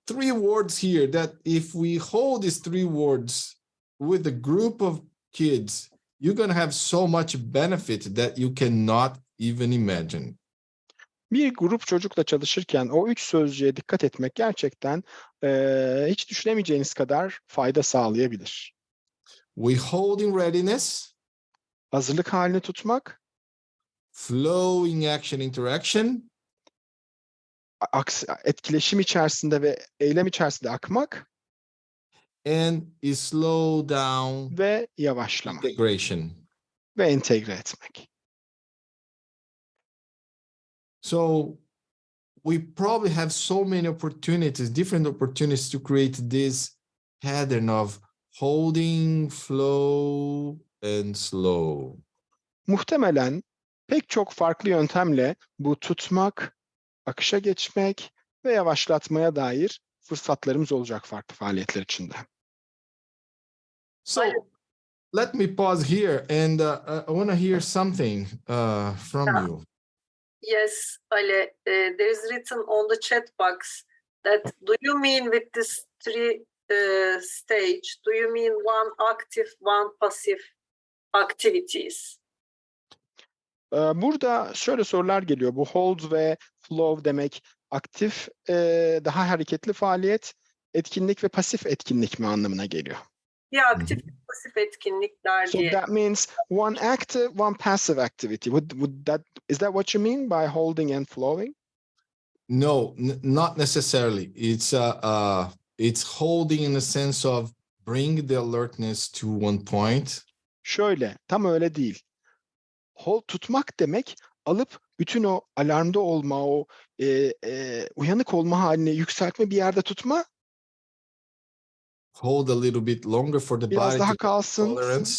three words here that if we hold these three words with a group of kids, you're going to have so much benefit that you cannot even imagine. Bir grup çocukla çalışırken o 3 sözcüğe dikkat etmek gerçekten hiç düşünemeyeceğiniz kadar fayda sağlayabilir. We hold in readiness, Hazırlık halini tutmak, flow in action interaction, etkileşim içerisinde ve eylem içerisinde akmak and slow down ve yavaşlamak integration. ve entegre etmek. So we probably have so many opportunities, different opportunities to create this pattern of holding, flow, and slow. Muhtemelen pek çok farklı yöntemle bu tutmak, akışa geçmek ve yavaşlatmaya dair fırsatlarımız olacak farklı faaliyetler içinde. So let me pause here, and I want to hear something from you. Yes, Ale, there is written on the chat box that do you mean with this three stage, do you mean one active, one passive activities? Burada şöyle sorular geliyor. Bu hold ve flow demek aktif, daha hareketli faaliyet, etkinlik ve pasif etkinlik mi anlamına geliyor? Ya aktif, pasif etkinlikler So diye. that means one active, one passive activity. Is that what you mean by holding and flowing? No, not necessarily. It's holding in the sense of bring the alertness to one point. Şöyle, tam öyle değil. Hold tutmak demek alıp bütün o alarmda olma, o uyanık olma halini yükseltme, bir yerde tutma. Hold a little bit longer for the Biraz body daha to kalsın. tolerance.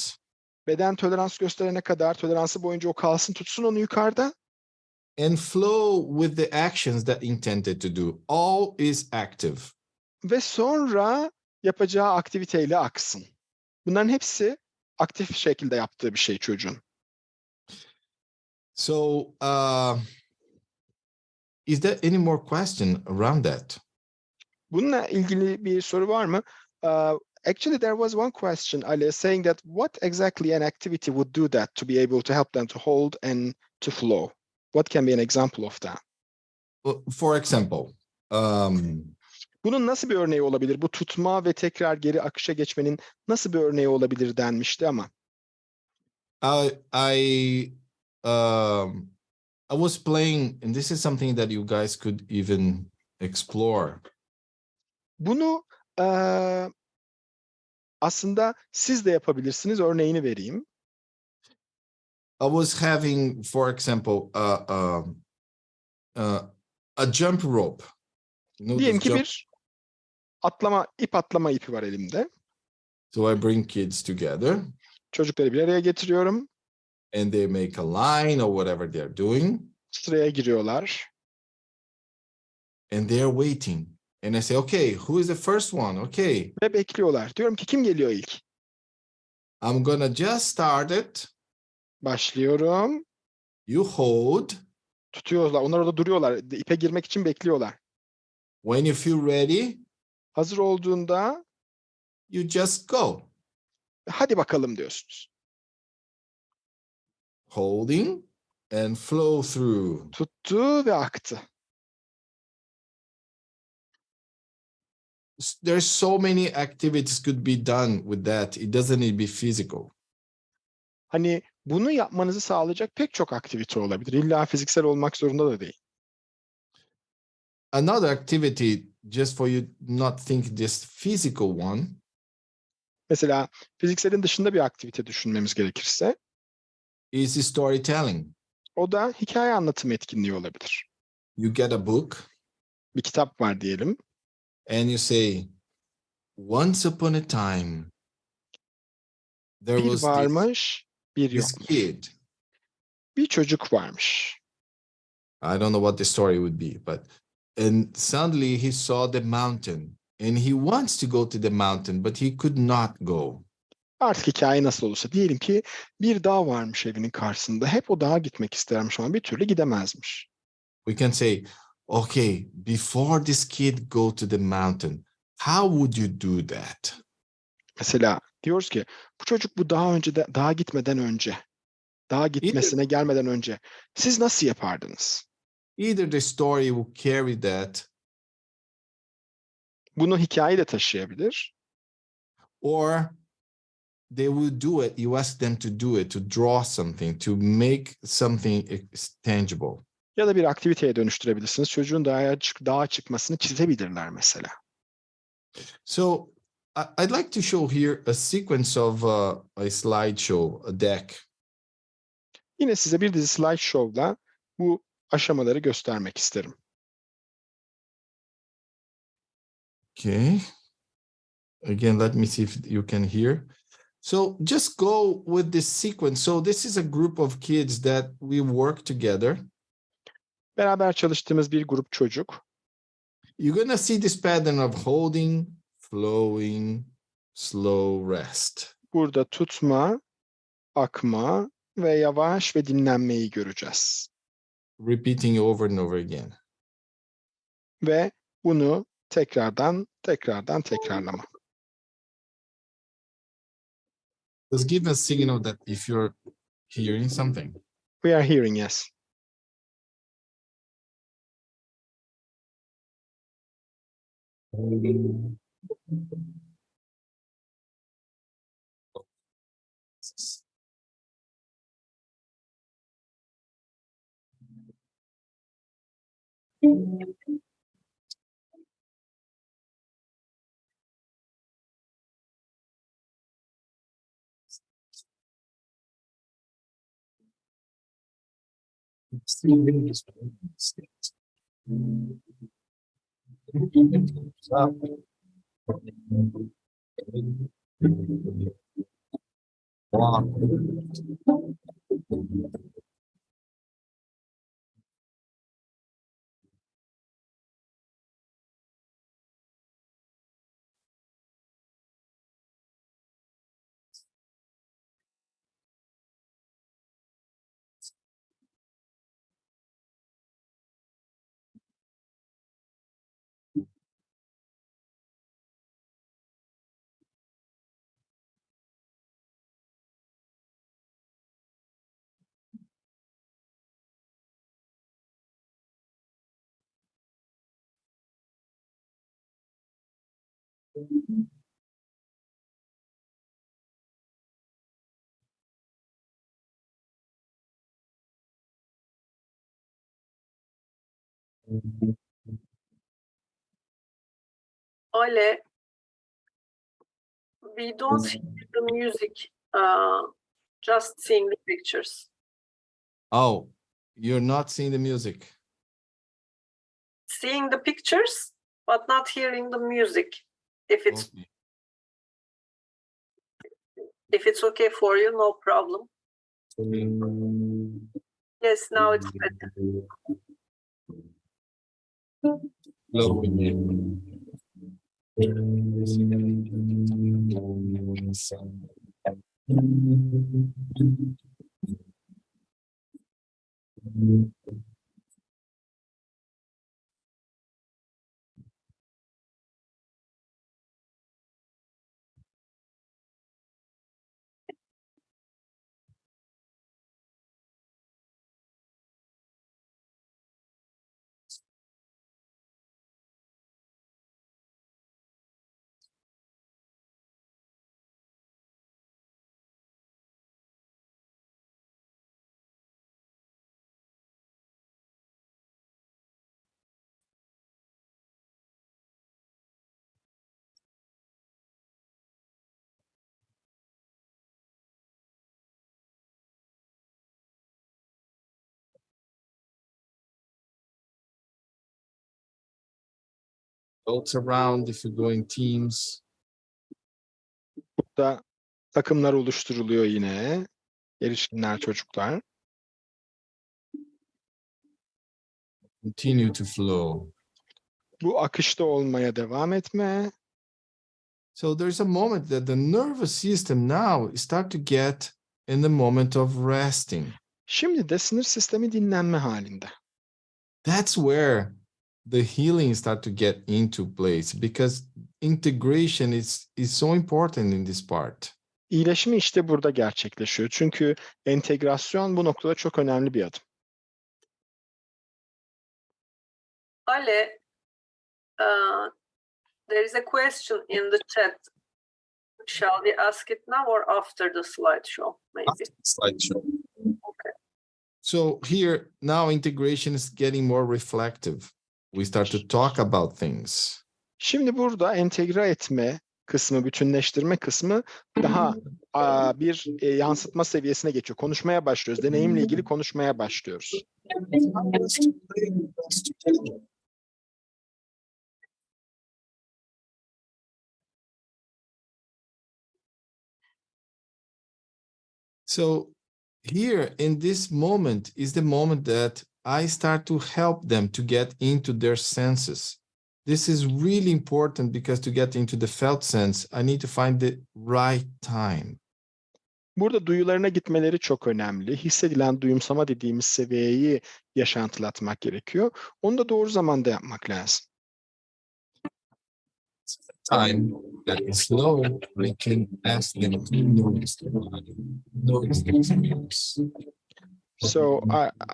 Beden tolerans gösterene kadar, toleransı boyunca o kalsın, tutsun onu yukarıda. And flow with the actions that intended to do. All is active. Ve sonra yapacağı aktiviteyle aksın. Bunların hepsi aktif şekilde yaptığı bir şey çocuğun. So, is there any more question around that? Bununla ilgili bir soru var mı? Actually, there was one question, Ali, saying that what exactly an activity would do that to be able to help them to hold and to flow? What can be an example of that? For example, bunun nasıl bir örneği olabilir? Bu tutma ve tekrar geri akışa geçmenin nasıl bir örneği olabilir denmişti ama. I was playing, and this is something that you guys could even explore. Bunu aslında siz de yapabilirsiniz. Örneğini vereyim. I was having, for example, a jump rope. You know, Diyelim this ki jump. bir ip atlama ipi var elimde. So I bring kids together, Çocukları bir araya getiriyorum. and they make a line or whatever they're doing, Sıraya giriyorlar. and they're waiting. And I say, okay, who is the first one? Okay, Ve bekliyorlar. Diyorum ki kim geliyor ilk? I'm gonna just start it. Başlıyorum. You hold. Tutuyorlar. Onlar orada duruyorlar. İpe girmek için bekliyorlar. When you feel ready, Hazır olduğunda you just go. hadi bakalım diyorsunuz. Holding and flow through. Tuttu ve aktı. There's so many activities could be done with that. It doesn't need to be physical. Hani bunu yapmanızı sağlayacak pek çok aktivite olabilir. İlla fiziksel olmak zorunda da değil. Another activity, just for you not think this physical one, Mesela fizikselin dışında bir aktivite düşünmemiz gerekirse is storytelling. o da hikaye anlatım etkinliği olabilir. You get a book Bir kitap var diyelim. and you say, once upon a time, there Bir was varmış, bir this yokmuş. kid. Bir çocuk varmış. I don't know what the story would be, and suddenly he saw the mountain and he wants to go to the mountain, but he could not go. Artık hikaye nasıl olursa diyelim ki bir dağ varmış evinin karşısında. Hep o dağa gitmek istermiş ama bir türlü gidemezmiş. We can say, okay, before this kid go to the mountain, how would you do that? Mesela diyoruz ki bu çocuk bu dağa gitmeden önce, dağa gitmesine gelmeden önce siz nasıl yapardınız? Either the story will carry that, Bunu hikaye de taşıyabilir. or they will do it. You ask them to do it, to draw something, to make something tangible. Ya da bir aktiviteye dönüştürebilirsiniz. Çocuğun dağa çıkmasını çizebilirler mesela. So I'd like to show here a sequence of a slideshow, a deck. Yine size bir dizi slideshow'la bu aşamaları göstermek isterim. Okay. Again, let me see if you can hear. So just go with this sequence. So this is a group of kids that we work together. Beraber çalıştığımız bir grup çocuk. You're gonna see this pattern of holding, flowing, slow rest. Burada tutma, akma ve yavaş ve dinlenmeyi göreceğiz. Repeating over and over again. Ve bunu tekrarlama. Just give a signal that if you're hearing something. We are hearing, yes. Ale, we don't hear the music, just seeing the pictures. Oh, you're not seeing the music. Seeing the pictures, but not hearing the music. If it's Okay. if it's okay for you, no problem. Yes, now it's better. Hello. Adults around if you go in teams. Burada takımlar oluşturuluyor yine. Erişkinler, çocuklar. Continue to flow. Bu akışta olmaya devam etme. So there's a moment that the nervous system now start to get in the moment of resting. Şimdi de sinir sistemi dinlenme halinde. That's where the healing start to get into place because integration is so important in this part. İyileşme işte burada gerçekleşiyor. Çünkü entegrasyon bu noktada çok önemli bir adım. Ale, there is a question in the chat. Shall we ask it now or after the slideshow? Maybe. Slideshow. Okay. So here now integration is getting more reflective. We start to talk about things. Şimdi burada entegre etme kısmı, bütünleştirme kısmı daha bir yansıtma seviyesine geçiyor. Konuşmaya başlıyoruz. Deneyimle ilgili konuşmaya başlıyoruz. So here in this moment is the moment that I start to help them to get into their senses. This is really important because to get into the felt sense, I need to find the right time. Burada duyularına gitmeleri çok önemli. Hissedilen duyumsama dediğimiz seviyeyi yaşantılatmak gerekiyor. Onu da doğru zamanda yapmak lazım. Time that is slow, we can ask them to notice the body, notice the experience. So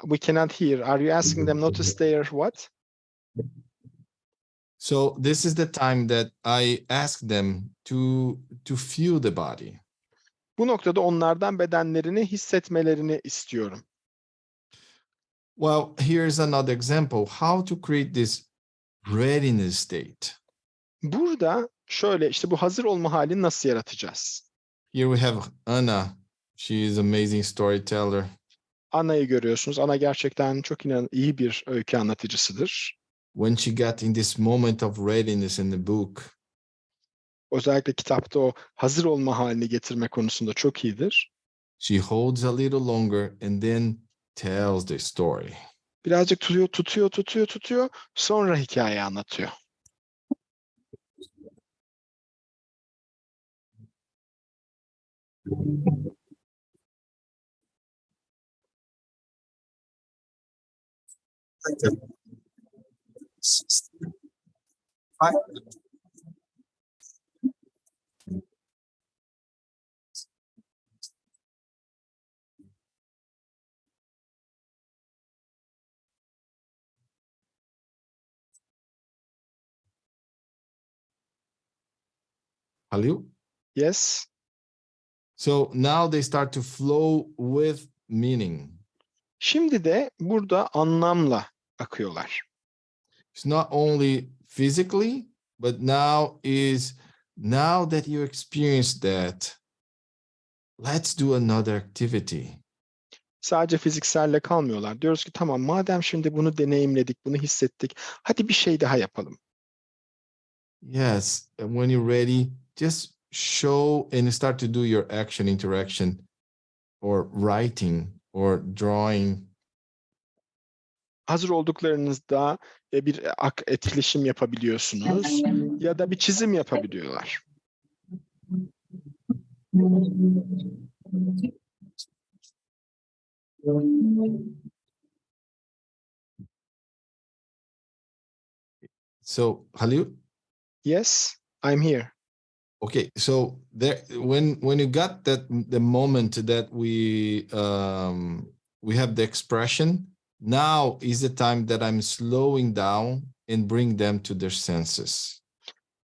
we cannot hear. Are you asking them notice their what? So this is the time that I ask them to feel the body. Bu noktada onlardan bedenlerini hissetmelerini istiyorum. Well, here's another example, how to create this readiness state. Burada şöyle işte bu hazır olma halini nasıl yaratacağız? Here we have Anna. She is amazing storyteller. Ana'yı görüyorsunuz. Ana gerçekten çok iyi bir öykü anlatıcısıdır. When she got in this moment of readiness in the book, Özellikle kitapta o hazır olma halini getirme konusunda çok iyidir. she holds a little longer and then tells the story. Birazcık tutuyor. Sonra hikayeyi anlatıyor. Halil? Yes. So now they start to flow with meaning. Şimdi de burada anlamla akıyorlar. It's not only physically, but now that you experienced that, let's do another activity. Sadece fizikselle kalmıyorlar. Diyoruz ki tamam, madem şimdi bunu deneyimledik, bunu hissettik, hadi bir şey daha yapalım. Yes, and when you're ready, just show and start to do your action interaction or writing or drawing. Hazır olduklarınızda bir etkileşim yapabiliyorsunuz ya da bir çizim yapabiliyorlar. So, Halil? Yes, I'm here. Okay, so there, when you got the moment that we have the expression, now is the time that I'm slowing down and bring them to their senses.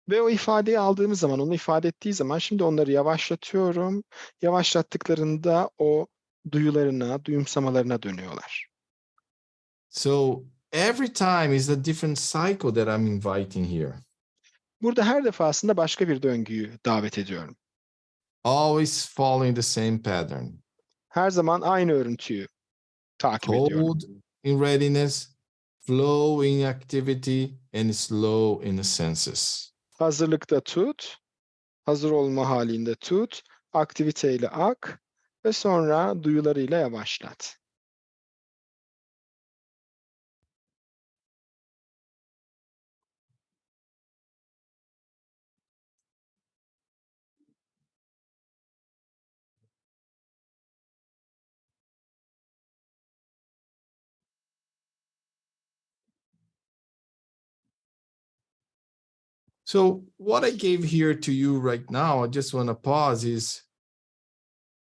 Ve o ifadeyi aldığımız zaman, onu ifade ettiği zaman şimdi onları yavaşlatıyorum. Yavaşlattıklarında o duyularına, duyumsamalarına dönüyorlar. So every time is a different cycle that I'm inviting here. Burada her defasında başka bir döngüyü davet ediyorum. Always following the same pattern. Her zaman aynı örüntüyü takip ediyorum. Hold in readiness, flow in activity, and slow in the senses. Hazırlıkta tut, hazır olma halinde tut, aktiviteyle ak ve sonra duyularıyla yavaşlat. So what I gave here to you right now, I just want to pause, is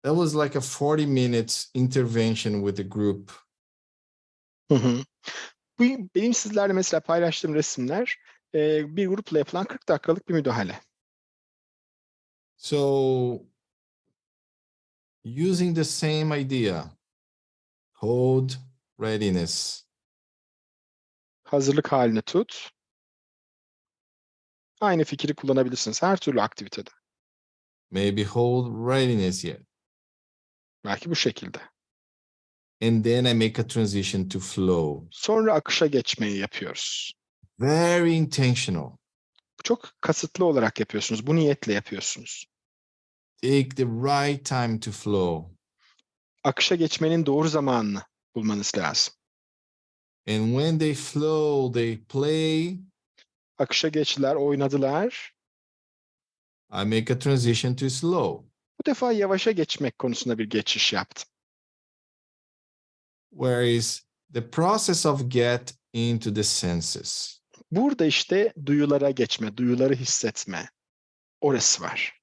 that was like a 40 minutes intervention with the group. Hı hı. Bu benim sizlerle mesela paylaştığım resimler bir grupla yapılan 40 dakikalık bir müdahale. So using the same idea, hold readiness. Hazırlık halini tut. Aynı fikri kullanabilirsiniz her türlü aktivitede. Maybe hold readiness yet. Belki bu şekilde. And then I make a transition to flow. Sonra akışa geçmeyi yapıyoruz. Very intentional. Çok kasıtlı olarak yapıyorsunuz. Bu niyetle yapıyorsunuz. Take the right time to flow. Akışa geçmenin doğru zamanını bulmanız lazım. And when they flow, they play. Akışa geçtiler, oynadılar. I make a transition to slow. Bu defa yavaşa geçmek konusunda bir geçiş yaptım. Whereas the process of get into the senses. Burada işte duyulara geçme, duyuları hissetme. Orası var.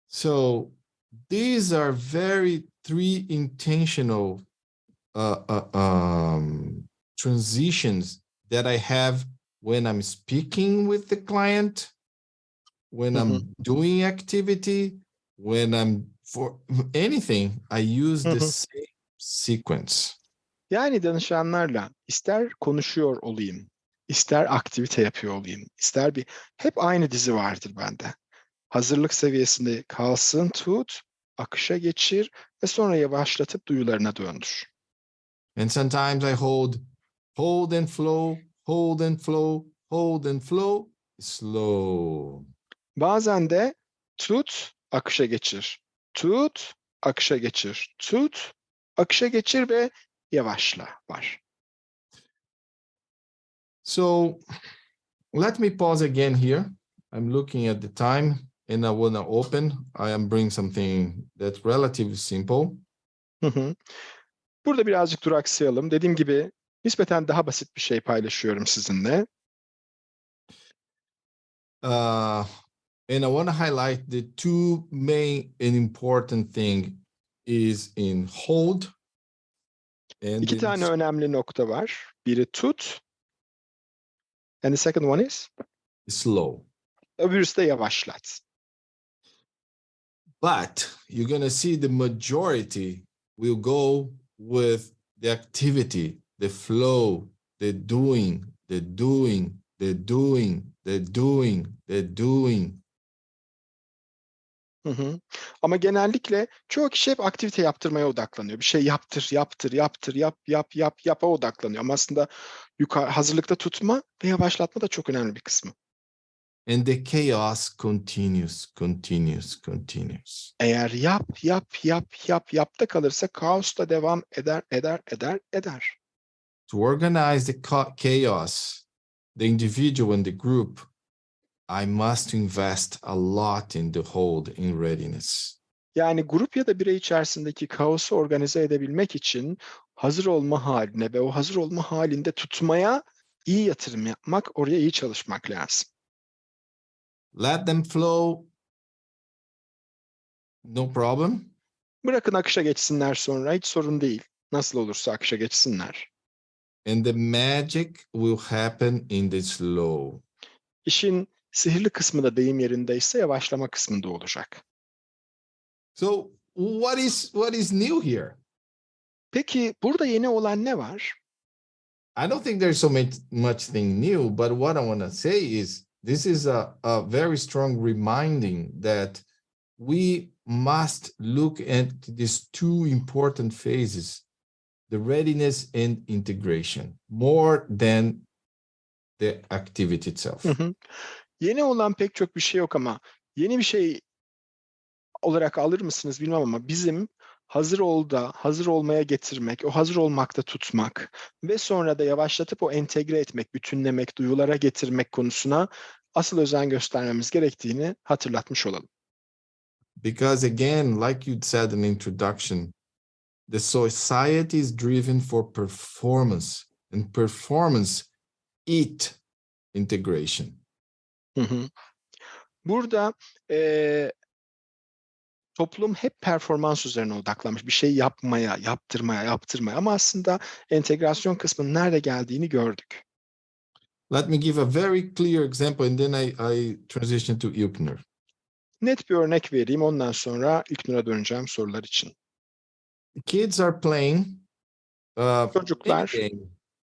So these are three intentional transitions that I have when I'm speaking with the client, when I'm doing activity, when I'm for anything, I use the same sequence. Yani danışanlarla ister konuşuyor olayım, ister aktivite yapıyor olayım, hep aynı dizi vardır bende. Hazırlık seviyesinde kalsın, tut, akışa geçir ve sonra yavaşlatıp duyularına döndür. And sometimes I hold and flow, hold and flow, hold and flow, slow. Bazen de tut, akışa geçir. Tut, akışa geçir. Tut, akışa geçir ve yavaşla var. So let me pause again here. I'm looking at the time and I want to open. I am bringing something that's relatively simple. Burada birazcık duraksayalım. Dediğim gibi nispeten daha basit bir şey paylaşıyorum sizinle. And I want to highlight the two main and important thing is in hold. And İki tane önemli nokta var. Biri tut. And the second one is? Slow. Öbürüsü de yavaşlat. But you're going to see the majority will go with the activity, the flow, the doing, the doing, the doing, the doing, the doing. Hı hı. Ama genellikle çoğu kişi hep aktivite yaptırmaya odaklanıyor. Bir şey yaptır, yaptır, yaptır, yapa odaklanıyor. Ama aslında hazırlıkta tutma ve yavaşlatma da çok önemli bir kısmı. And the chaos continues, continues, continues. Eğer yapta kalırsa kaos da devam eder. To organize the chaos, the individual and the group, I must invest a lot in the hold in readiness. Yani grup ya da birey içerisindeki kaosu organize edebilmek için hazır olma haline ve o hazır olma halinde tutmaya iyi yatırım yapmak, oraya iyi çalışmak lazım. Let them flow, no problem. Bırakın akışa geçsinler sonra, hiç sorun değil. Nasıl olursa akışa geçsinler. And the magic will happen in the slow. İşin sihirli kısmı da deyim yerindeyse yavaşlama kısmında olacak. So what is new here? Peki burada yeni olan ne var? I don't think there's so much thing new, but what I want to say is this is a very strong reminding that we must look at these two important phases, the readiness and integration, more than the activity itself. Hı hı. Yeni olan pek çok bir şey yok ama yeni bir şey olarak alır mısınız bilmem ama bizim hazır olmaya getirmek, o hazır olmakta tutmak ve sonra da yavaşlatıp o entegre etmek, bütünlemek, duyulara getirmek konusuna asıl özen göstermemiz gerektiğini hatırlatmış olalım. Because again, like you said in the introduction, the society is driven for performance, and performance eat integration. Hı hı. Burada toplum hep performans üzerine odaklanmış. Bir şey yaptırmaya ama aslında entegrasyon kısmının nerede geldiğini gördük. Let me give a very clear example, and then I transition to Ilknur. Net bir örnek vereyim, ondan sonra İlknur'a döneceğim sorular için. Kids are playing any Çocuklar game,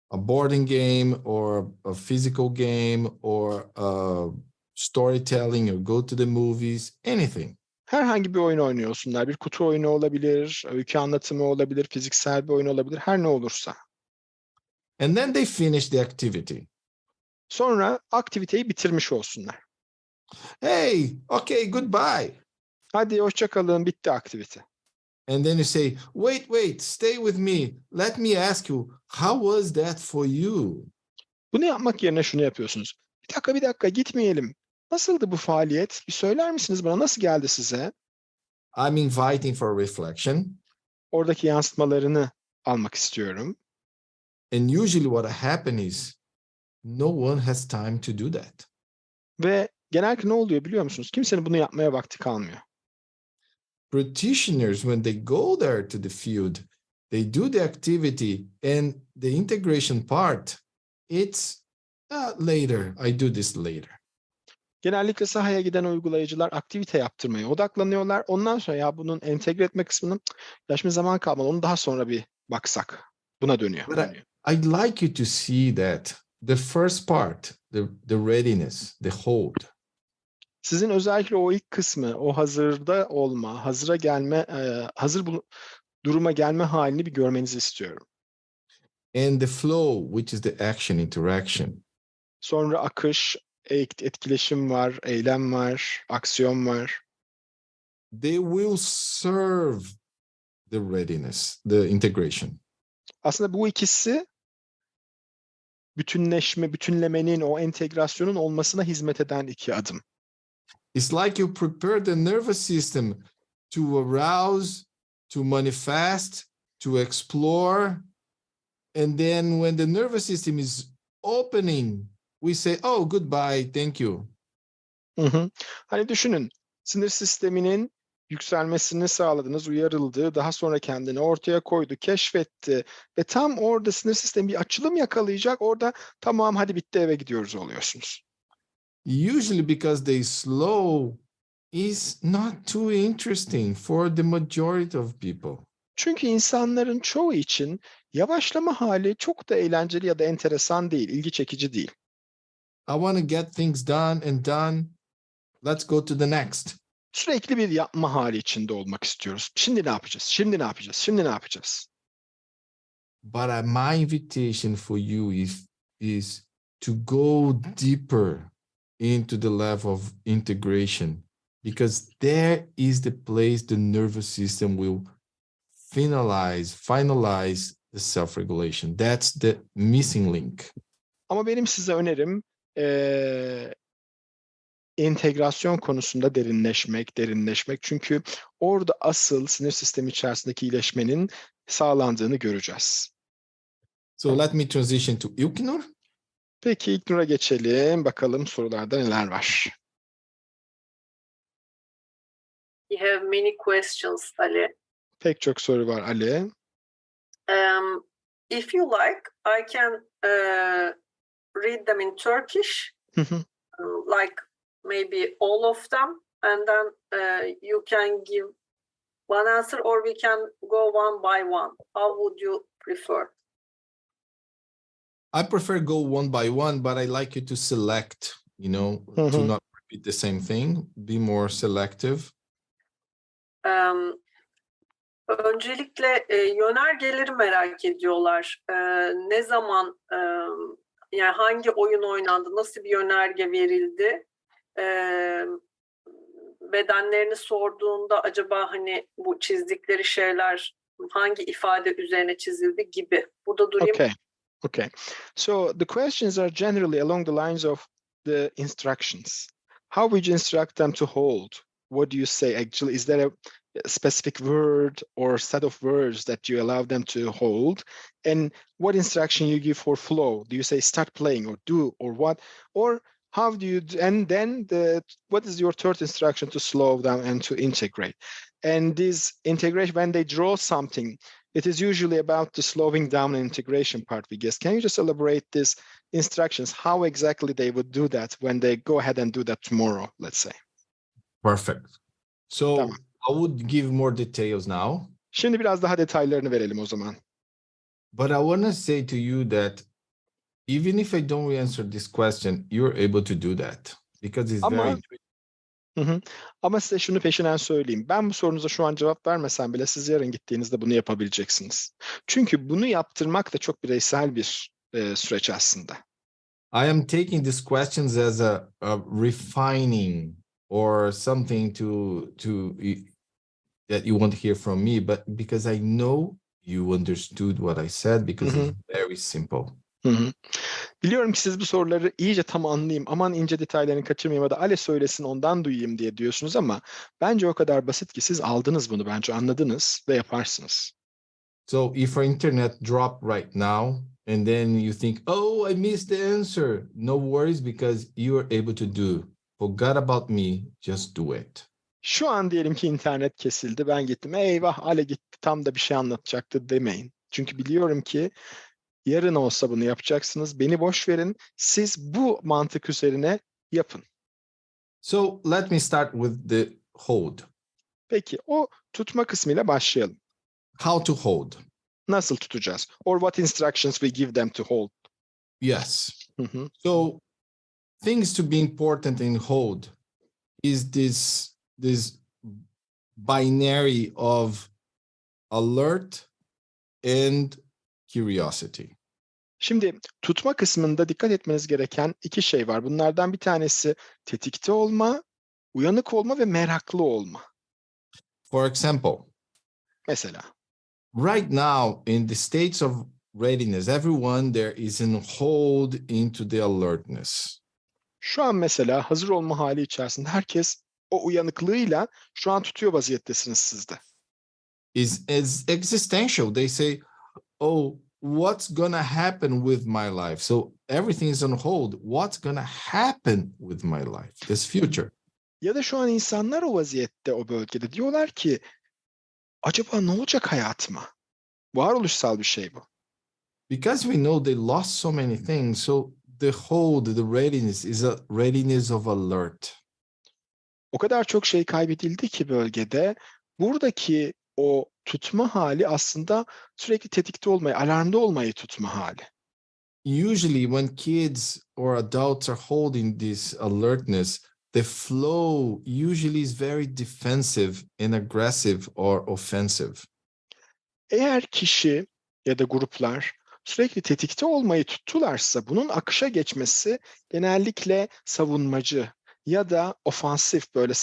a boarding game or a physical game or storytelling or go to the movies, anything. herhangi bir oyun oynuyorsunlar. Bir kutu oyunu olabilir, öykü anlatımı olabilir, fiziksel bir oyun olabilir, her ne olursa. And then they finish the activity. Sonra aktiviteyi bitirmiş olsunlar. Hey, okay, goodbye. Hadi hoşça kalın, bitti aktivite. And then you say, wait, stay with me. Let me ask you, how was that for you? Bunu yapmak yerine şunu yapıyorsunuz. Bir dakika gitmeyelim. Nasıldı bu faaliyet? Bir söyler misiniz bana, nasıl geldi size? I'm inviting for reflection. Oradaki yansıtmalarını almak istiyorum. And usually what happens is no one has time to do that. Ve genellikle ne oluyor biliyor musunuz? Kimsenin bunu yapmaya vakti kalmıyor. Practitioners, when they go there to the field, they do the activity and the integration part, it's later. I do this later. Genellikle sahaya giden uygulayıcılar aktivite yaptırmaya odaklanıyorlar. Ondan sonra ya bunun entegre etme kısmının ya şimdi zaman kalmadı, onu daha sonra bir baksak. Buna dönüyor. But I'd like you to see that the first part, the readiness, the hold. Sizin özellikle o ilk kısmı, o hazırda olma, hazıra gelme, duruma gelme halini bir görmenizi istiyorum. And the flow, which is the action, interaction. Sonra akış, etkileşim var, eylem var, aksiyon var. They will serve the readiness, the integration. Aslında bu ikisi bütünlemenin, o entegrasyonun olmasına hizmet eden iki adım. It's like you prepare the nervous system to arouse, to manifest, to explore. And then when the nervous system is opening, we say, oh, goodbye, thank you. Hı hı. Hani düşünün, sinir sisteminin yükselmesini sağladınız, uyarıldı, daha sonra kendini ortaya koydu, keşfetti ve tam orada sinir sistemi bir açılım yakalayacak, orada tamam hadi bitti eve gidiyoruz oluyorsunuz. Usually because they slow is not too interesting for the majority of people. Çünkü insanların çoğu için yavaşlama hali çok da eğlenceli ya da enteresan değil, ilgi çekici değil. I want to get things done and done. Let's go to the next. Sürekli bir yapma hali içinde olmak istiyoruz. Şimdi ne yapacağız? Şimdi ne yapacağız? Şimdi ne yapacağız? But my invitation for you is to go deeper into the level of integration, because there is the place the nervous system will finalize the self-regulation. That's the missing link. Ama benim size önerim entegrasyon konusunda derinleşmek. Çünkü orada asıl sinir sistemi içerisindeki iyileşmenin sağlandığını göreceğiz. So let me transition to İlknur. Peki İlknur'a geçelim. Bakalım sorularda neler var. We have many questions, Ali. Pek çok soru var Ali. If you like, I can read them in Turkish, like maybe all of them, and then you can give one answer, or we can go one by one. How would you prefer? I prefer go one by one, but I like you to select, to not repeat the same thing, be more selective. Öncelikle yönergeleri merak ediyorlar. Ne zaman, yani hangi oyun oynandı, nasıl bir yönerge verildi? Bedenlerini sorduğunda acaba hani bu çizdikleri şeyler hangi ifade üzerine çizildi gibi. Burada durayım. Okay. So the questions are generally along the lines of the instructions. How would you instruct them to hold? What do you say actually? Is there a specific word or set of words that you allow them to hold? And what instruction you give for flow? Do you say start playing or do or what? Or how do you, and then what is your third instruction to slow down and to integrate? And this integration, when they draw something, it is usually about the slowing down and integration part, we guess. Can you just elaborate these instructions, how exactly they would do that when they go ahead and do that tomorrow, let's say? Perfect. So Tamam. I would give more details now. Şimdi biraz daha detaylarını verelim o zaman. But I want to say to you that even if I don't answer this question, you're able to do that because it's very. Ama size şunu peşinen söyleyeyim. Ben bu sorunuza şu an cevap vermesem bile siz yarın gittiğinizde bunu yapabileceksiniz. Çünkü bunu yaptırmak da çok bireysel bir süreç aslında. I am taking these questions as a refining or something that you want to hear from me, but because I know you understood what I said, because it's very simple. Biliyorum ki siz bu soruları iyice tam anlayayım, aman ince detaylarını kaçırmayayım ya da Ale söylesin ondan duyayım diye diyorsunuz ama bence o kadar basit ki siz aldınız bunu, bence anladınız ve yaparsınız. So if our internet drop right now and then you think, oh, I missed the answer, no worries, because you are able to do. Forgot about me, just do it. Şu an diyelim ki internet kesildi, ben gittim, eyvah Ale gitti tam da bir şey anlatacaktı demeyin. Çünkü biliyorum ki yarın olsa bunu yapacaksınız. Beni boş verin. Siz bu mantık üzerine yapın. So let me start with the hold. Peki o tutma kısmıyla başlayalım. How to hold? Nasıl tutacağız? Or what instructions we give them to hold? Yes. So things to be important in hold is this binary of alert and curiosity. Şimdi tutma kısmında dikkat etmeniz gereken iki şey var. Bunlardan bir tanesi tetikte olma, uyanık olma ve meraklı olma. For example, mesela right now in the states of readiness, everyone there is in hold into the alertness. Şu an mesela hazır olma hali içerisinde herkes o uyanıklığıyla şu an tutuyor vaziyettesiniz sizde. Is existential. They say, oh, what's gonna happen with my life? So everything is on hold. What's gonna happen with my life? This future. Ya da şu an insanlar o vaziyette o bölgede diyorlar ki acaba ne olacak hayatıma? Varoluşsal bir şey bu. Because we know they lost so many things, so the hold, the readiness is a readiness of alert. O kadar çok şey kaybedildi ki bölgede. Buradaki o tutma hali aslında sürekli tetikte olmayı, alarmda olmayı tutma hali. Usually when kids or adults are holding this alertness, the flow usually is very defensive and aggressive or offensive. Eğer kişi ya da gruplar sürekli tetikte olmayı tuttularsa bunun akışa geçmesi genellikle savunmacı ya da ofansif, böyle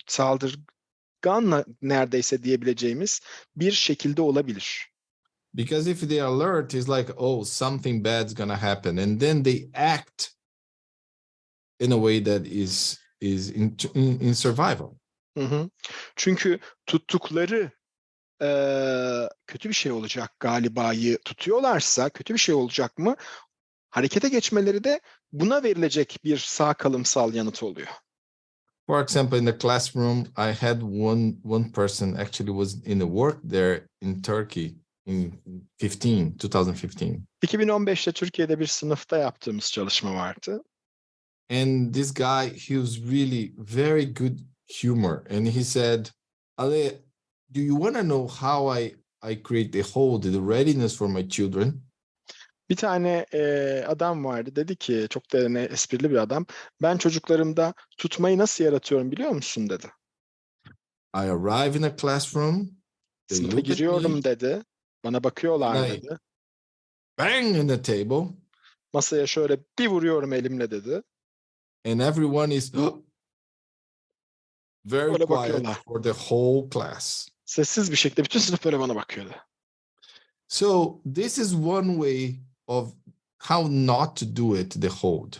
saldırganla neredeyse diyebileceğimiz bir şekilde olabilir. Because if they alert, it's like, oh, something bad's gonna happen, and then they act in a way that is in survival. Hı hı. Çünkü tuttukları kötü bir şey olacak galiba'yı tutuyorlarsa, kötü bir şey olacak mı? Harekete geçmeleri de buna verilecek bir sağ kalımsal yanıt oluyor. For example, in the classroom, I had one person actually was in the work there in Turkey in 2015. 2015'te Türkiye'de bir sınıfta yaptığımız çalışma vardı. And this guy, he was really very good humor. And he said, Ale, do you want to know how I create the hold, the readiness for my children? Bir tane adam vardı, dedi ki, çok da esprili bir adam. Ben çocuklarımda tutmayı nasıl yaratıyorum biliyor musun dedi. I arrive in a classroom, they Sınıfa look at me, giriyorum dedi. Bana bakıyorlar and I dedi. bang in the table, Masaya şöyle bir vuruyorum elimle dedi. and everyone is very Öyle quiet bakıyorlar. for the whole class. Sessiz bir şekilde bütün sınıf böyle bana bakıyordu. So this is one way of how not to do it, the hold.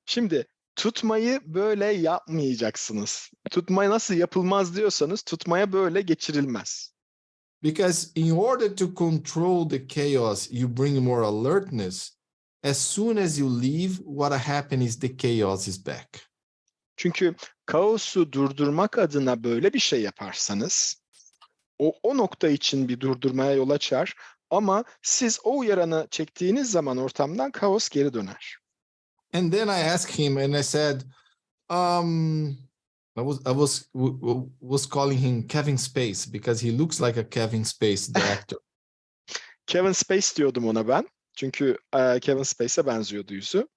Şimdi tutmayı böyle yapmayacaksınız. Tutmayı nasıl yapılmaz diyorsanız tutmaya böyle geçirilmez. Because in order to control the chaos, you bring more alertness. As soon as you leave, what happens is the chaos is back. Çünkü kaosu durdurmak adına böyle bir şey yaparsanız o nokta için bir durdurmaya yol açar ama siz o uyaranı çektiğiniz zaman ortamdan kaos geri döner. And then I asked him and I said, I was calling him Kevin Space because he looks like a Kevin Space, the actor. Kevin Space diyordum ona ben. Çünkü Kevin Space'e benziyordu yüzü.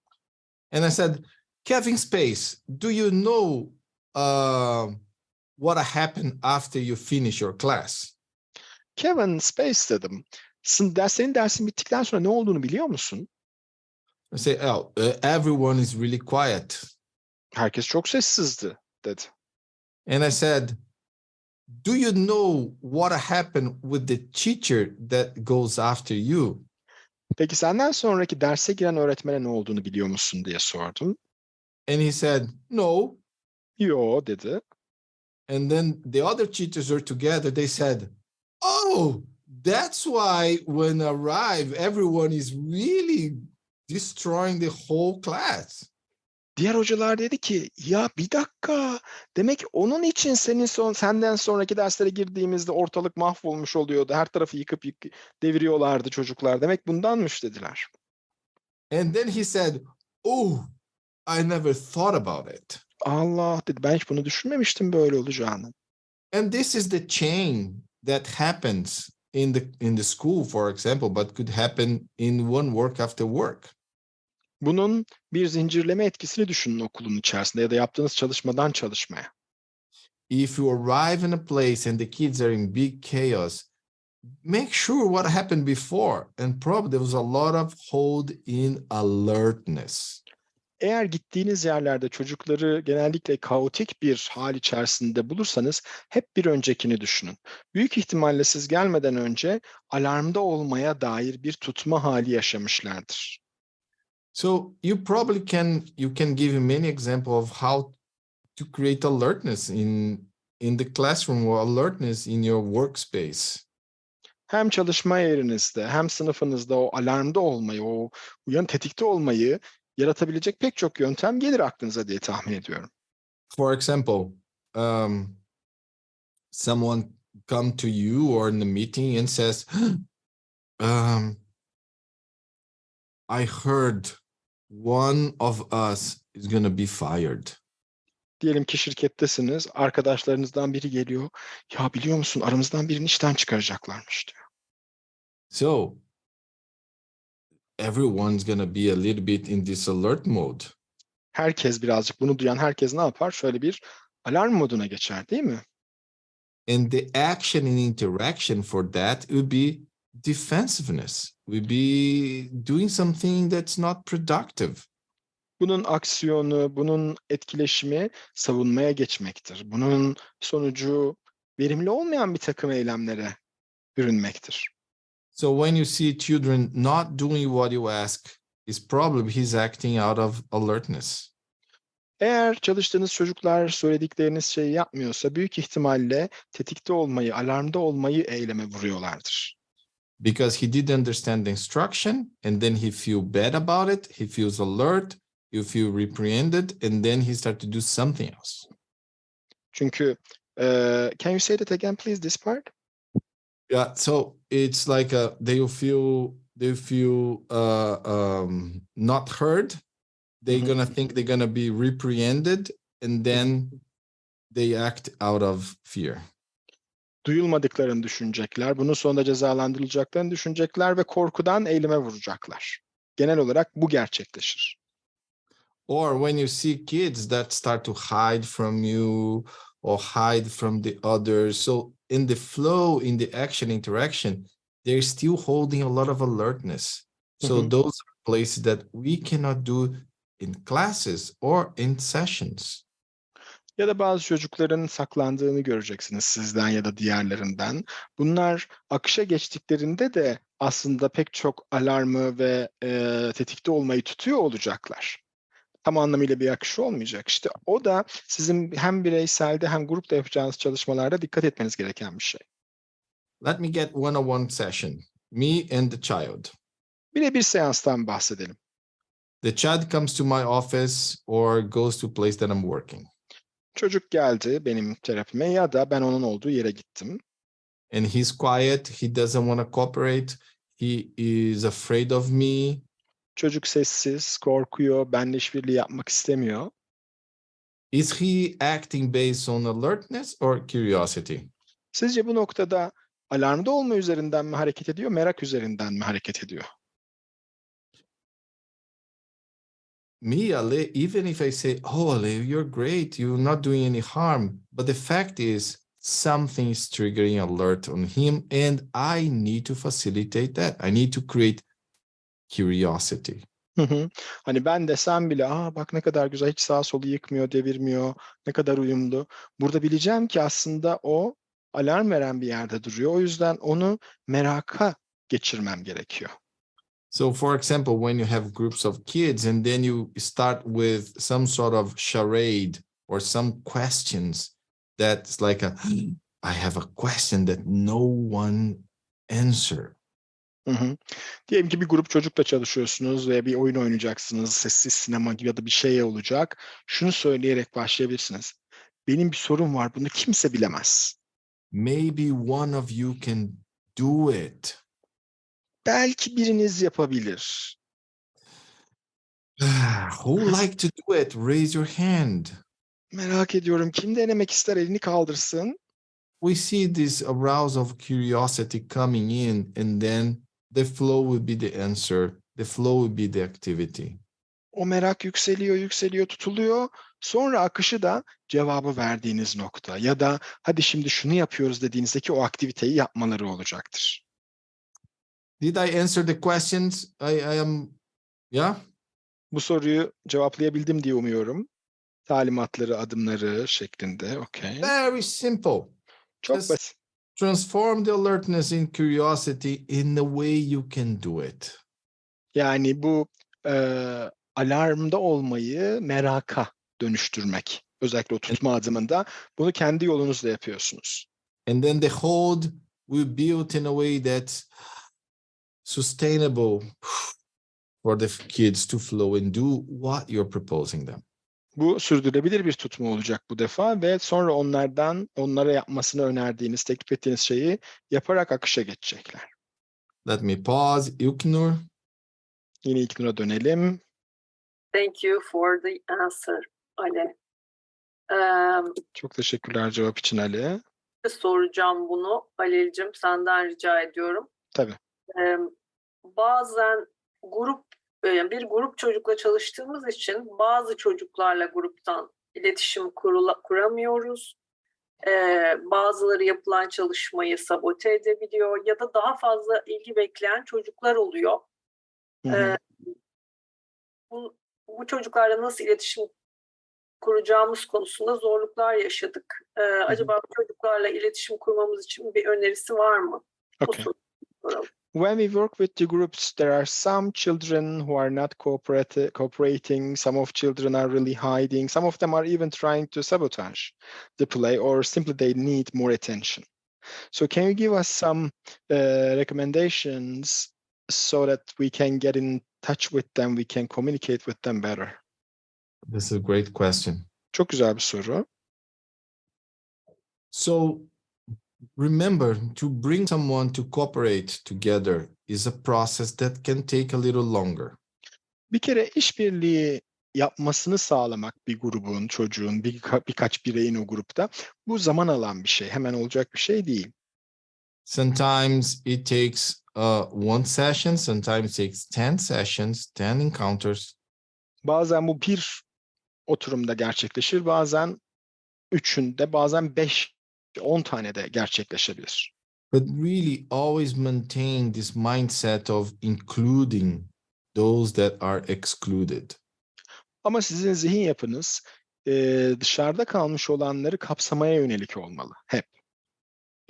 And I said, Kevin Space, do you know what happened after you finish your class? Kevin Space dedim. Senin dersin bittikten sonra ne olduğunu biliyor musun? I say, oh, everyone is really quiet. Herkes çok sessizdi dedi. And I said, do you know what happened with the teacher that goes after you? Peki senden sonraki derse giren öğretmene ne olduğunu biliyor musun diye sordum. And he said, no. Yo dedi. And then the other teachers were together. They said, oh, that's why when I arrive, everyone is really destroying the whole class. Diğer hocalar dedi ki, ya bir dakika, demek onun için senden sonraki derslere girdiğimizde ortalık mahvolmuş oluyordu. Her tarafı yıkıp deviriyorlardı çocuklar. Demek bundanmış dediler. And then he said, oh, I never thought about it. Allah dedi, ben hiç bunu düşünmemiştim böyle olacağını. And this is the chain that happens in the school, for example, but could happen in one work after work. Bunun bir zincirleme etkisini düşünün okulun içerisinde ya da yaptığınız çalışmadan çalışmaya. If you arrive in a place and the kids are in big chaos, make sure what happened before. And probably there was a lot of hold in alertness. Eğer gittiğiniz yerlerde çocukları genellikle kaotik bir hal içerisinde bulursanız hep bir öncekini düşünün. Büyük ihtimalle siz gelmeden önce alarmda olmaya dair bir tutma hali yaşamışlardır. So you probably can give many examples of how to create alertness in the classroom or alertness in your workspace. Hem çalışma yerinizde hem sınıfınızda o alarmda olmayı, o tetikte olmayı yaratabilecek pek çok yöntem gelir aklınıza diye tahmin ediyorum. For example, someone come to you or in the meeting and says, I heard one of us is going to be fired. Diyelim ki şirkettesiniz, arkadaşlarınızdan biri geliyor. Ya biliyor musun aramızdan birini işten çıkaracaklarmış diyor. So everyone's gonna be a little bit in this alert mode. Herkes birazcık bunu duyan herkes ne yapar? Şöyle bir alarm moduna geçer değil mi? And the action and interaction for that would be defensiveness. Would be doing something that's not productive. Bunun aksiyonu, bunun etkileşimi savunmaya geçmektir. Bunun sonucu verimli olmayan bir takım eylemlere bürünmektir. So when you see children not doing what you ask, it's probably he's acting out of alertness. Eğer çalıştığınız çocuklar söyledikleriniz şeyi yapmıyorsa büyük ihtimalle tetikte olmayı, alarmda olmayı eyleme vuruyorlardır. Because he didn't understand the instruction and then he feel bad about it, he feels alert, you feel reprehended, and then he start to do something else. Çünkü can you say that again please this part? Yeah, so it's like they feel not heard. They're gonna think they're gonna be reprehended, and then they act out of fear. Duyulmadıklarını düşünecekler, bunun sonunda cezalandırılacaklarını düşünecekler ve korkudan eyleme vuracaklar. Genel olarak bu gerçekleşir. Or when you see kids that start to hide from you or hide from the others, so in the flow, in the action interaction, they're still holding a lot of alertness. So those are places that we cannot do in classes or in sessions. Ya da bazı çocukların saklandığını göreceksiniz sizden ya da diğerlerinden. Bunlar akışa geçtiklerinde de aslında pek çok alarmı ve tetikte olmayı tutuyor olacaklar. Tam anlamıyla bir akış olmayacak. İşte o da sizin hem bireyselde hem grupta yapacağınız çalışmalarda dikkat etmeniz gereken bir şey. Let me get one-on-one session, me and the child. Birebir seanstan bahsedelim. The child comes to my office or goes to a place that I'm working. Çocuk geldi benim terapime ya da ben onun olduğu yere gittim. And he's quiet, he doesn't want to cooperate, he is afraid of me. Çocuk sessiz, korkuyor, benimle işbirliği yapmak istemiyor. Is he acting based on alertness or curiosity? Sizce bu noktada alarmda olma üzerinden mi hareket ediyor, merak üzerinden mi hareket ediyor? Me, Ale, even if I say, oh, Ale, you're great, you're not doing any harm. But the fact is, something is triggering alert on him, and I need to facilitate that. I need to create curiosity. Hani ben desem bile, bak ne kadar güzel, hiç sağa solu yıkmıyor, devirmiyor, ne kadar uyumlu. Burada bileceğim ki aslında o alarm veren bir yerde duruyor. O yüzden onu meraka geçirmem gerekiyor. So, for example, when you have groups of kids and then you start with some sort of charade or some questions that's like I have a question that no one answer. Diyelim ki bir grup çocukla çalışıyorsunuz ve bir oyun oynayacaksınız, sessiz sinema gibi ya da bir şey olacak. Şunu söyleyerek başlayabilirsiniz. Benim bir sorum var, bunu kimse bilemez. Maybe one of you can do it. Belki biriniz yapabilir. Who like to do it? Raise your hand. Merak ediyorum, kim denemek ister, elini kaldırsın. We see this arousal of curiosity coming in, and then the flow will be the answer. The flow will be the activity. O merak yükseliyor, tutuluyor. Sonra akışı da cevabı verdiğiniz nokta ya da hadi şimdi şunu yapıyoruz dediğinizdeki o aktiviteyi yapmaları olacaktır. Did I answer the questions? I am, yeah? Bu soruyu cevaplayabildim diye umuyorum. Talimatları, adımları şeklinde. Okay. Very simple. Çok Just basit. transform the alertness in curiosity in the way you can do it. Yani bu alarmda olmayı meraka dönüştürmek. Özellikle o tutma adımında bunu kendi yolunuzla yapıyorsunuz. And then the hold will build in a way that's sustainable for the kids to flow and do what you're proposing them. Bu sürdürülebilir bir tutma olacak bu defa ve sonra onlara yapmasını önerdiğiniz, teklif ettiğiniz şeyi yaparak akışa geçecekler. Let me pause. İlknur. Yine İlknur'a dönelim. Thank you for the answer, Ale. Çok teşekkürler cevap için Ali. Soracağım bunu Halil'cim, senden rica ediyorum. Tabii. Bazen bir grup çocukla çalıştığımız için bazı çocuklarla gruptan iletişim kuramıyoruz. Bazıları yapılan çalışmayı sabote edebiliyor ya da daha fazla ilgi bekleyen çocuklar oluyor. Bu çocuklarla nasıl iletişim kuracağımız konusunda zorluklar yaşadık. Acaba bu çocuklarla iletişim kurmamız için bir önerisi var mı? Okay. When we work with the groups, there are some children who are not cooperating. Some of children are really hiding. Some of them are even trying to sabotage the play, or simply they need more attention. So can you give us some recommendations so that we can get in touch with them, we can communicate with them better? This is a great question. Çok güzel bir soru. So remember, to bring someone to cooperate together is a process that can take a little longer. Bir kere işbirliği yapmasını sağlamak bir grubun, çocuğun, birkaç bireyin o grupta, bu zaman alan bir şey. Hemen olacak bir şey değil. Sometimes it takes one session, sometimes it takes 10 sessions, 10 encounters. Bazen bu bir oturumda gerçekleşir, bazen üçünde, bazen 5-10 tane de gerçekleşebilir. But really always maintain this mindset of including those that are excluded. Ama sizin zihin yapınız dışarıda kalmış olanları kapsamaya yönelik olmalı hep.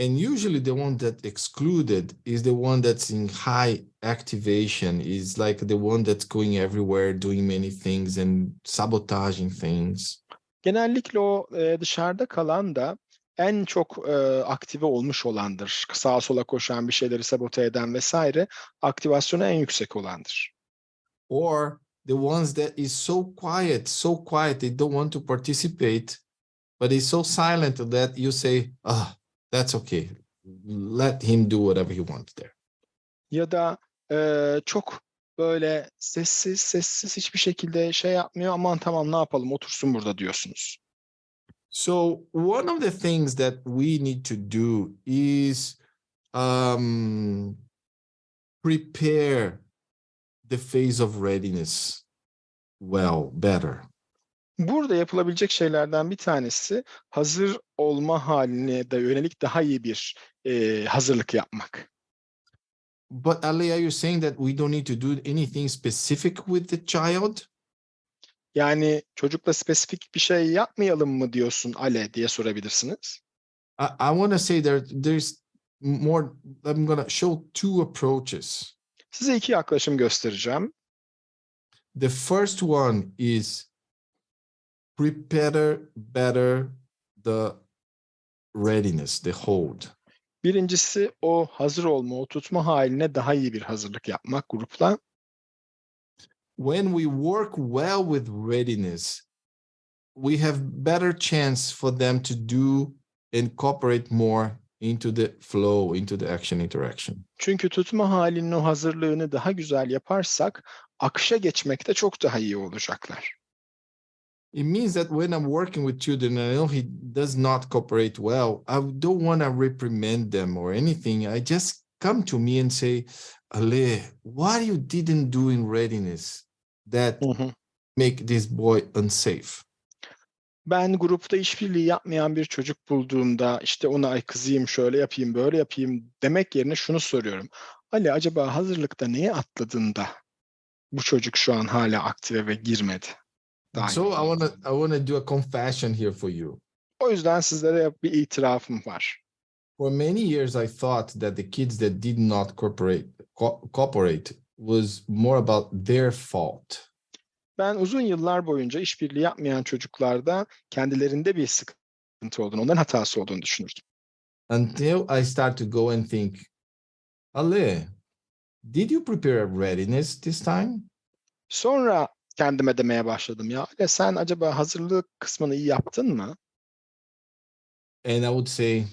And usually the one that excluded is the one that's in high activation, is like the one that's going everywhere, doing many things and sabotaging things. Genellikle o dışarıda kalan da en çok aktive olmuş olandır. Sağa sola koşan, bir şeyleri sabote eden vesaire, aktivasyonu en yüksek olandır. Or the ones that is so quiet, they don't want to participate, but it's so silent that you say, that's okay. Let him do whatever he wants there. Ya da çok böyle sessiz hiçbir şekilde şey yapmıyor. Aman tamam ne yapalım, otursun burada diyorsunuz. So one of the things that we need to do is prepare the phase of readiness better. Burada yapılabilecek şeylerden bir tanesi hazır olma haline de yönelik daha iyi bir hazırlık yapmak. But Ali, are you saying that we don't need to do anything specific with the child? Yani çocukla spesifik bir şey yapmayalım mı diyorsun Ale diye sorabilirsiniz. I want to say there's more. I'm going to show two approaches. Size iki yaklaşım göstereceğim. The first one is prepare better the readiness, the hold. Birincisi o hazır olma, o tutma haline daha iyi bir hazırlık yapmak grupla. When we work well with readiness, we have better chance for them to do and cooperate more into the flow, into the action interaction. Çünkü tutma halinin o hazırlığını daha güzel yaparsak akışa geçmekte çok daha iyi olacaklar. It means that when I'm working with children and I know he does not cooperate well, I don't want to reprimand them or anything. I just come to me and say, Ale, what you didn't do in readiness that make this boy unsafe? Ben grupta işbirliği yapmayan bir çocuk bulduğumda işte ona ay kızayım, şöyle yapayım, böyle yapayım demek yerine şunu soruyorum. Ali, acaba hazırlıkta neyi atladın da bu çocuk şu an hala aktive ve girmedi? So I want to do a confession here for you. O yüzden sizlere bir itirafım var. For many years I thought that the kids that did not cooperate was more about their fault. Ben uzun yıllar boyunca işbirliği yapmayan çocuklarda kendilerinde bir sıkıntı olduğunu, onların hatası olduğunu düşünürdüm. Until I start to go and think, Ale, did you prepare readiness this time? Sonra kendime demeye başladım ya. Sen acaba hazırlık kısmını iyi yaptın mı? And I would say,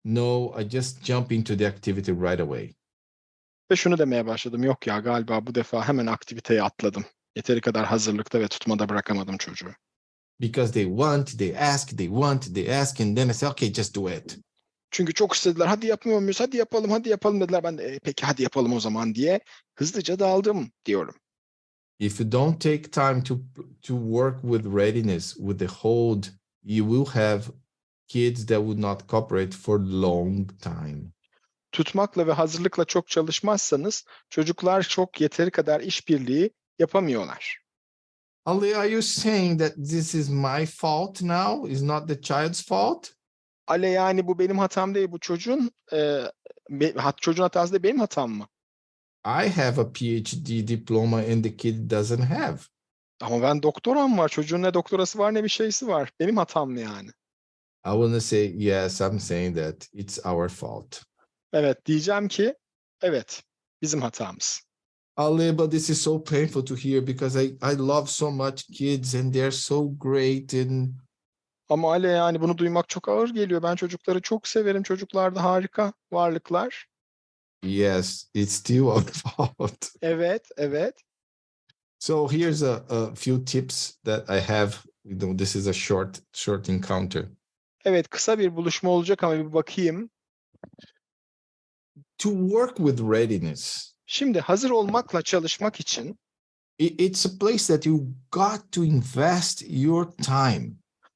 no, I just jump into the activity right away. Ve şunu demeye başladım. Yok ya, galiba bu defa hemen aktiviteye atladım. Yeteri kadar hazırlıkta ve tutmada bırakamadım çocuğu. Because they want, they ask, they want, they ask, and then I say, okay, just do it. Çünkü çok istediler. Hadi yapmıyor muyuz? Hadi yapalım, hadi yapalım dediler. Ben de peki hadi yapalım o zaman diye hızlıca daldım diyorum. If you don't take time to work with readiness, with the hold, you will have kids that would not cooperate for long time. Tutmakla ve hazırlıkla çok çalışmazsanız çocuklar çok yeteri kadar işbirliği yapamıyorlar. Ali, are you saying that this is my fault now? Is not the child's fault? Ale yani bu benim hatam değil, bu çocuğun hatası da benim hatam mı? I have a PhD diploma and the kid doesn't have. Ama ben doktoram var. Çocuğun ne doktorası var ne bir şeysi var. Benim hatam mı yani? I want to say, yes, I'm saying that it's our fault. Evet, diyeceğim ki evet, bizim hatamız. Ali, but this is so painful to hear because I love so much kids and they're so great and Ama Ale yani bunu duymak çok ağır geliyor. Ben çocukları çok severim. Çocuklar da harika varlıklar. yes, it's still our fault. Evet, evet. So here's a few tips that I have. This is a short encounter. Evet, kısa bir buluşma olacak ama bir bakayım. To work with readiness, Şimdi hazır olmakla çalışmak için it's a place that you got to invest your time.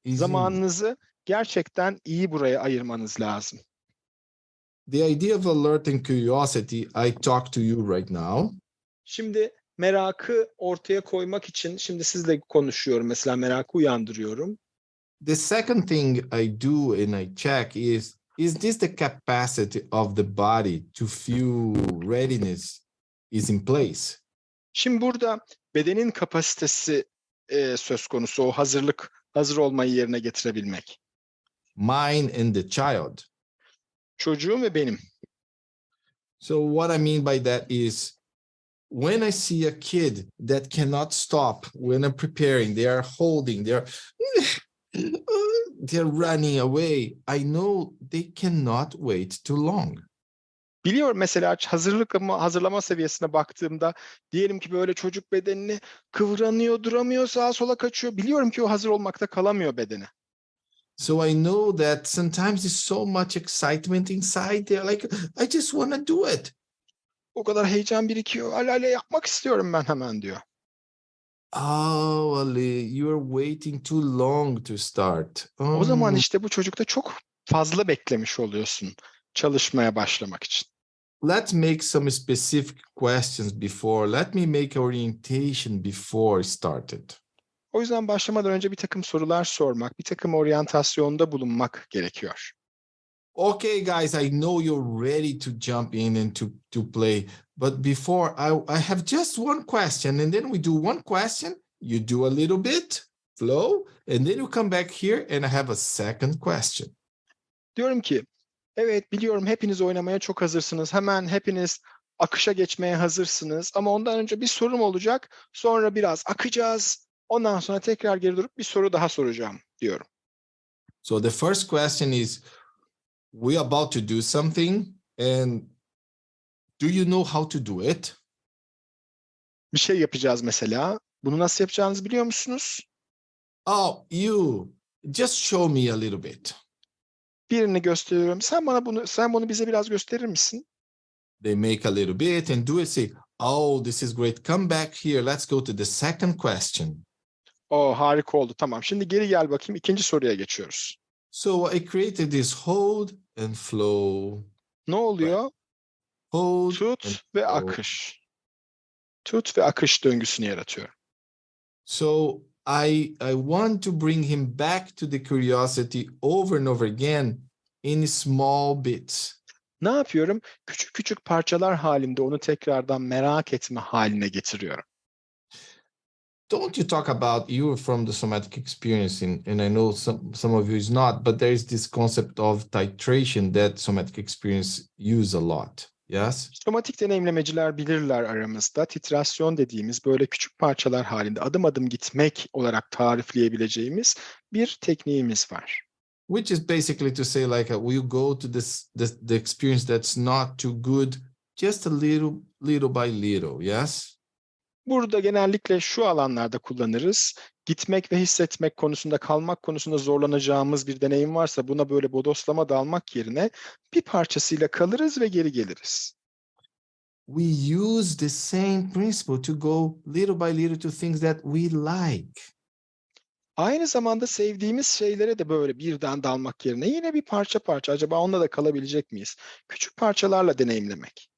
zamanınızı gerçekten iyi buraya ayırmanız lazım. The idea of alert and curiosity I talk to you right now. Şimdi merakı ortaya koymak için şimdi sizle konuşuyorum. Mesela merakı uyandırıyorum. The second thing I do and I check is this the capacity of the body to feel readiness is in place? Şimdi burada bedenin kapasitesi söz konusu. O hazır olmayı yerine getirebilmek. Mine and the child. Çocuğum ve benim. So what I mean by that is when I see a kid that cannot stop when I'm preparing, they are holding, they're running away. I know they cannot wait too long. Biliyorum mesela hazırlama seviyesine baktığımda diyelim ki böyle çocuk bedenini kıvranıyor, duramıyor, sağa sola kaçıyor. Biliyorum ki o hazır olmakta kalamıyor bedeni. So I know that sometimes there's so much excitement inside there. Like, I just want to do it. O kadar heyecan birikiyor. Ale yapmak istiyorum ben hemen diyor. Oh, Ali, you are waiting too long to start. O zaman işte bu çocukta çok fazla beklemiş oluyorsun çalışmaya başlamak için. Let's make some specific questions before. Let me make orientation before started. O yüzden başlamadan önce bir takım sorular sormak, bir takım oryantasyonda bulunmak gerekiyor. Okay, guys, I know you're ready to jump in and to play. But before, I have just one question. And then we do one question. You do a little bit, flow. And then you come back here and I have a second question. Diyorum ki, evet biliyorum hepiniz oynamaya çok hazırsınız. Hemen hepiniz akışa geçmeye hazırsınız. Ama ondan önce bir sorum olacak. Sonra biraz akacağız. Ondan sonra tekrar geri durup bir soru daha soracağım diyorum. So the first question is, we're about to do something. And do you know how to do it? Bir şey yapacağız mesela. Bunu nasıl yapacağınızı biliyor musunuz? Oh, you just show me a little bit. Birini gösteriyorum. Sen bunu bize biraz gösterir misin? They make a little bit and do it. Say, oh, this is great. Come back here. Let's go to the second question. Harika oldu. Tamam. Şimdi geri gel bakayım. İkinci soruya geçiyoruz. So I created this hold and flow. Ne oluyor? Hold Tut and ve flow. akış. Tut ve akış döngüsünü yaratıyorum. So I want to bring him back to the curiosity over and over again in small bits. Ne yapıyorum? Küçük küçük parçalar halinde onu tekrardan merak etme haline getiriyorum. Don't you talk about, you were from the somatic experience, and I know some of you is not, but there is this concept of titration that somatic experience use a lot. Yes? Somatik deneyimlemeciler bilirler aramızda. Titrasyon dediğimiz böyle küçük parçalar halinde adım adım gitmek olarak tarifleyebileceğimiz bir tekniğimiz var. Which is basically to say, like, we go to the experience that's not too good, just a little by little, yes? Burada genellikle şu alanlarda kullanırız. Gitmek ve hissetmek konusunda, kalmak konusunda zorlanacağımız bir deneyim varsa buna böyle bodoslama dalmak yerine bir parçasıyla kalırız ve geri geliriz. We use the same principle to go little by little to things that we like. Aynı zamanda sevdiğimiz şeylere de böyle birden dalmak yerine yine bir parça parça acaba onunla da kalabilecek miyiz? Küçük parçalarla deneyimlemek.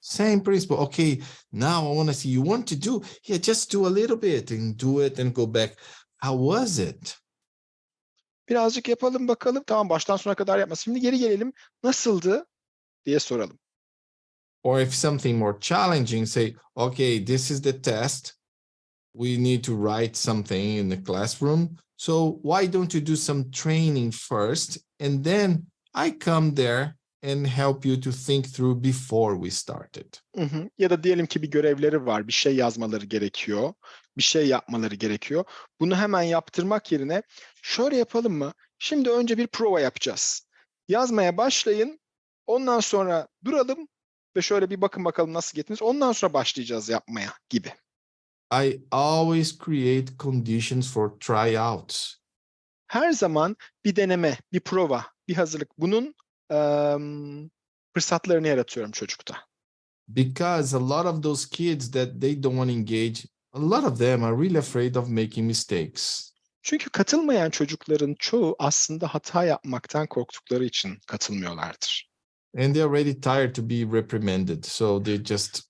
Same principle. Okay, now I want to see you want to do. Yeah, just do a little bit and do it and go back. How was it? Birazcık yapalım bakalım. Tamam, baştan sona kadar yapma. Şimdi geri gelelim. Nasıldı diye soralım. Or if something more challenging, say, okay, this is the test. We need to write something in the classroom. So why don't you do some training first? And then I come there and help you to think through before we started. Ya da diyelim ki bir görevleri var. Bir şey yazmaları gerekiyor. Bir şey yapmaları gerekiyor. Bunu hemen yaptırmak yerine şöyle yapalım mı? Şimdi önce bir prova yapacağız. Yazmaya başlayın. Ondan sonra duralım ve şöyle bir bakın bakalım nasıl gittiniz. Ondan sonra başlayacağız yapmaya gibi. I always create conditions for tryouts. Her zaman bir deneme, bir prova, bir hazırlık. Bunun fırsatlarını yaratıyorum çocukta. Because a lot of those kids that they don't want to engage, a lot of them are really afraid of making mistakes. Çünkü katılmayan çocukların çoğu aslında hata yapmaktan korktukları için katılmıyorlardır. And they're already tired to be reprimanded. So they just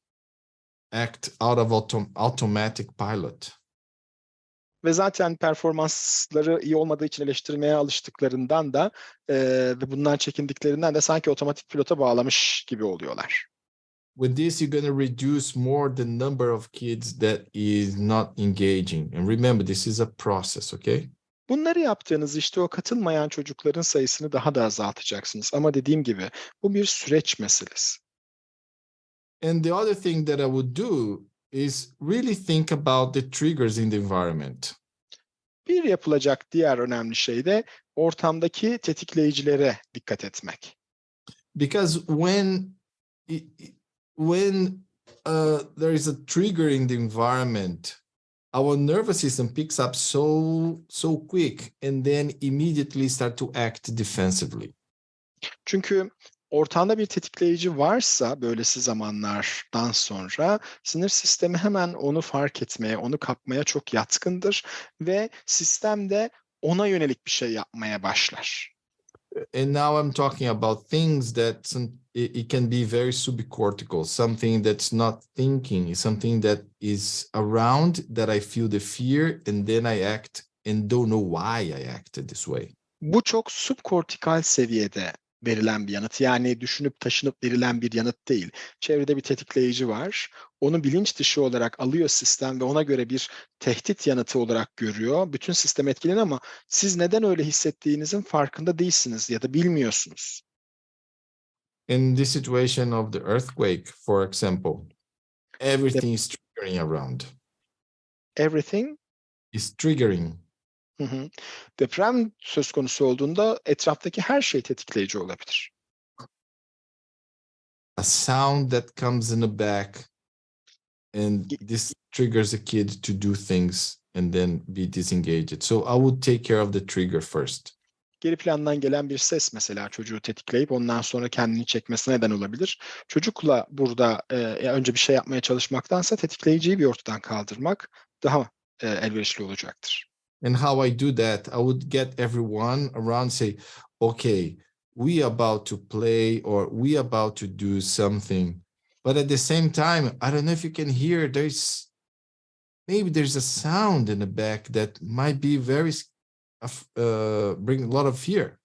act out of automatic pilot. Ve zaten performansları iyi olmadığı için eleştirmeye alıştıklarından da ve bundan çekindiklerinden de sanki otomatik pilota bağlamış gibi oluyorlar. With this, you're going to reduce more the number of kids that is not engaging. And remember, this is a process, okay? Bunları yaptığınız işte o katılmayan çocukların sayısını daha da azaltacaksınız. Ama dediğim gibi bu bir süreç meselesi. And the other thing that I would do is really think about the triggers in the environment. Bir yapılacak diğer önemli şey de ortamdaki tetikleyicilere dikkat etmek. Because when there is a trigger in the environment, our nervous system picks up so quick and then immediately start to act defensively. Çünkü ortamda bir tetikleyici varsa böylesi zamanlardan sonra sinir sistemi hemen onu fark etmeye, onu kapmaya çok yatkındır ve sistem de ona yönelik bir şey yapmaya başlar. And now I'm talking about things that it can be very subcortical, something that's not thinking, something that is around that I feel the fear and then I act and don't know why I acted this way. Bu çok subkortikal seviyede verilen bir yanıt. Yani düşünüp taşınıp verilen bir yanıt değil. Çevrede bir tetikleyici var. Onu bilinç dışı olarak alıyor sistem ve ona göre bir tehdit yanıtı olarak görüyor. Bütün sistem etkileniyor ama siz neden öyle hissettiğinizin farkında değilsiniz ya da bilmiyorsunuz. In this situation of the earthquake, for example, everything is triggering around. Everything Is triggering. Deprem söz konusu olduğunda etraftaki her şey tetikleyici olabilir. A sound that comes in the back and this triggers a kid to do things and then be disengaged. So I would take care of the trigger first. Geri plandan gelen bir ses mesela çocuğu tetikleyip ondan sonra kendini çekmesine neden olabilir. Çocukla burada önce bir şey yapmaya çalışmaktansa tetikleyiciyi bir ortadan kaldırmak daha elverişli olacaktır. And how I do that, I would get everyone around say, okay, we about to play or we about to do something. But at the same time, I don't know if you can hear, maybe there's a sound in the back that might be very, bring a lot of fear.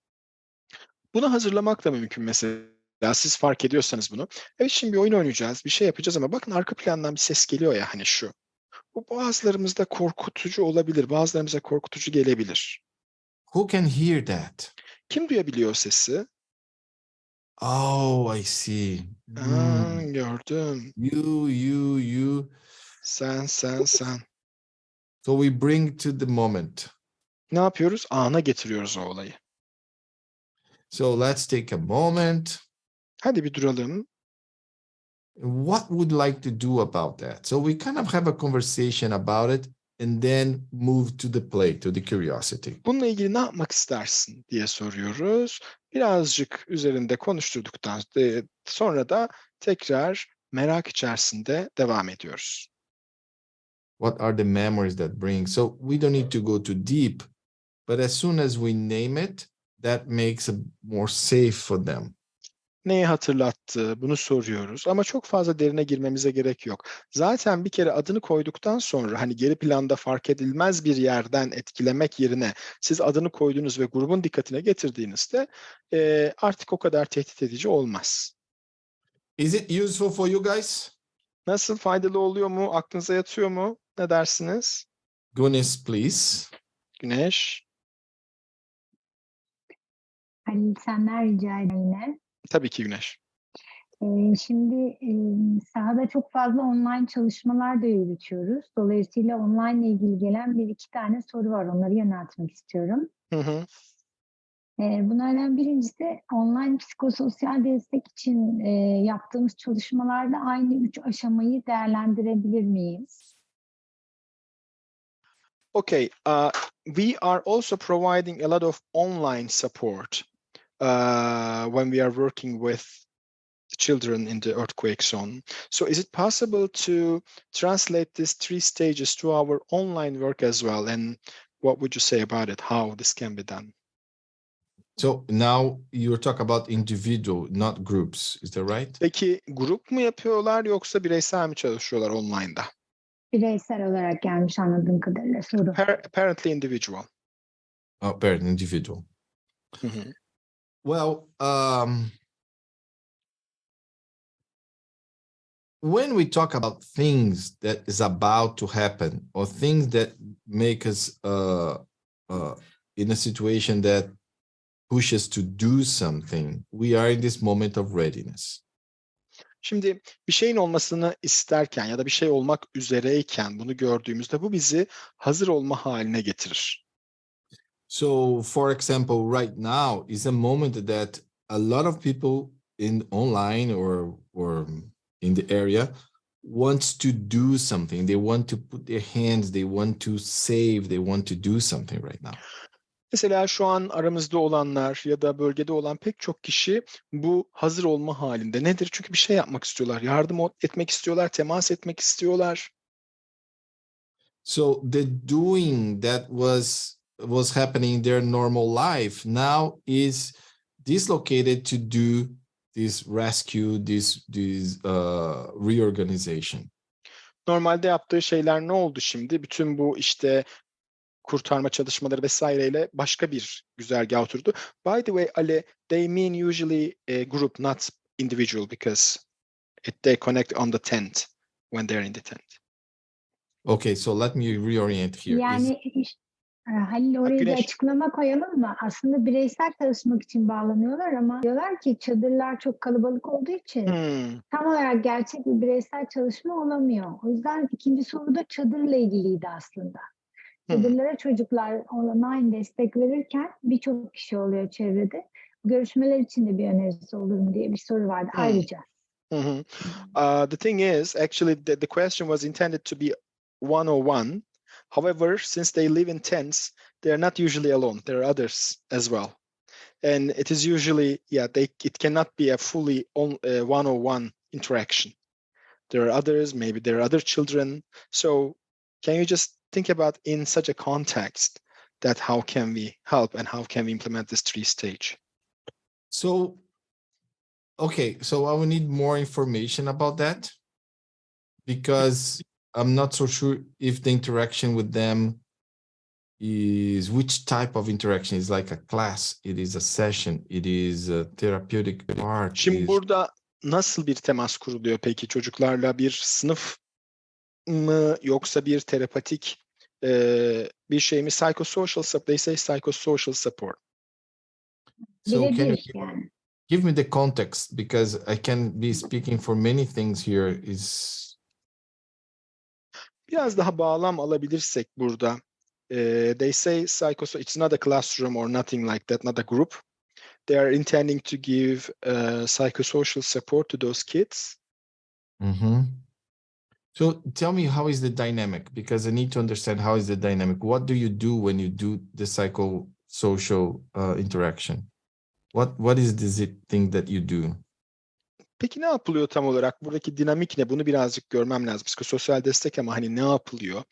Bunu hazırlamak da mümkün mesela. Siz fark ediyorsanız bunu. Evet, şimdi bir oyun oynayacağız, bir şey yapacağız ama bakın arka plandan bir ses geliyor ya hani şu. Bu bazılarımızda korkutucu olabilir, bazılarımıza korkutucu gelebilir. Who can hear that? Kim duyabiliyor o sesi? Oh, I see. Gördüm. You. Sen. So we bring to the moment. Ne yapıyoruz? Ana getiriyoruz o olayı. So let's take a moment. Hadi bir duralım. What would you like to do about that? So we kind of have a conversation about it and then move to the play, to the curiosity. Bununla ilgili ne yapmak istersin diye soruyoruz. Birazcık üzerinde konuşturduktan sonra da tekrar merak içerisinde devam ediyoruz. What are the memories that bring? So we don't need to go too deep, but as soon as we name it, that makes it more safe for them. Neyi hatırlattı? Bunu soruyoruz. Ama çok fazla derine girmemize gerek yok. Zaten bir kere adını koyduktan sonra hani geri planda fark edilmez bir yerden etkilemek yerine siz adını koydunuz ve grubun dikkatine getirdiğinizde artık o kadar tehdit edici olmaz. Is it useful for you guys? Nasıl, faydalı oluyor mu? Aklınıza yatıyor mu? Ne dersiniz? Gunis, please. Güneş. Halil senden rica edeyim yine. Tabii ki Güneş. Şimdi sahada çok fazla online çalışmalar da yürütüyoruz. Dolayısıyla online ile ilgili gelen bir iki tane soru var. Onları yöneltmek istiyorum. Hı hı. Bunlardan birincisi online psikososyal destek için yaptığımız çalışmalarda aynı 3 aşamayı değerlendirebilir miyiz? Okay, we are also providing a lot of online support when we are working with children in the earthquake zone. So is it possible to translate these 3 stages to our online work as well? And what would you say about it, how this can be done? So now you're talking about individual, not groups. Is that right? Peki grup mu yapıyorlar yoksa bireysel mi çalışıyorlar online'da? Bireysel olarak gelmiş anladığım kadarıyla soru. Apparently individual. Oh, parent, individual. Hı hı. Well, when we talk about things that is about to happen or things that make us in a situation that pushes to do something, we are in this moment of readiness. Şimdi bir şeyin olmasını isterken ya da bir şey olmak üzereyken bunu gördüğümüzde bu bizi hazır olma haline getirir. So, for example, right now is a moment that a lot of people in online or in the area wants to do something. They want to put their hands, they want to save, they want to do something right now. Mesela şu an aramızda olanlar ya da bölgede olan pek çok kişi bu hazır olma halinde. Nedir? Çünkü bir şey yapmak istiyorlar, yardım etmek istiyorlar, temas etmek istiyorlar. So the doing that was happening in their normal life now is dislocated to do this rescue, this reorganization. Normalde yaptığı şeyler ne oldu şimdi? Bütün bu işte kurtarma çalışmaları vesaireyle başka bir güzergaha oturdu. By the way, Ale, they mean usually a group, not individual, because they connect on the tent when they're in the tent. Okay, so let me reorient here. Yani Halil oraya bir Güneş. açıklama koyalım mı? Aslında bireysel çalışmak için bağlanıyorlar ama diyorlar ki çadırlar çok kalabalık olduğu için tam olarak gerçek bir bireysel çalışma olamıyor. O yüzden ikinci soru da çadırla ilgiliydi aslında. Çadırlara çocuklar online destek verirken birçok kişi oluyor çevrede. Görüşmeler için de bir önerisi olur mu diye bir soru vardı ayrıca. The thing is, actually, the question was intended to be one-on-one. However, since they live in tents, they're not usually alone. There are others as well. And it is usually, it cannot be a fully one-on-one interaction. There are others, maybe there are other children. So can you just think about in such a context that how can we help and how can we implement this 3-stage? So, okay, so I will need more information about that because I'm not so sure if the interaction with them is which type of interaction. Is like a class, it is a session, it is a therapeutic part. Şimdi burada nasıl bir temas kuruluyor peki çocuklarla, bir sınıf mı yoksa bir terapatik bir şey mi? Psychosocial support, they say psychosocial support. So can you Yani. give me the context because I can be speaking for many things here. Biraz daha bağlam alabilirsek burada. They say it's not a classroom or nothing like that, not a group. They are intending to give psychosocial support to those kids. Mm-hmm. So tell me, how is the dynamic? Because I need to understand how is the dynamic. What do you do when you do the psychosocial interaction? What is this thing that you do? Peki ne yapılıyor tam olarak? Buradaki dinamik ne? Bunu birazcık görmem lazım. Psikososyal destek ama hani ne yapılıyor?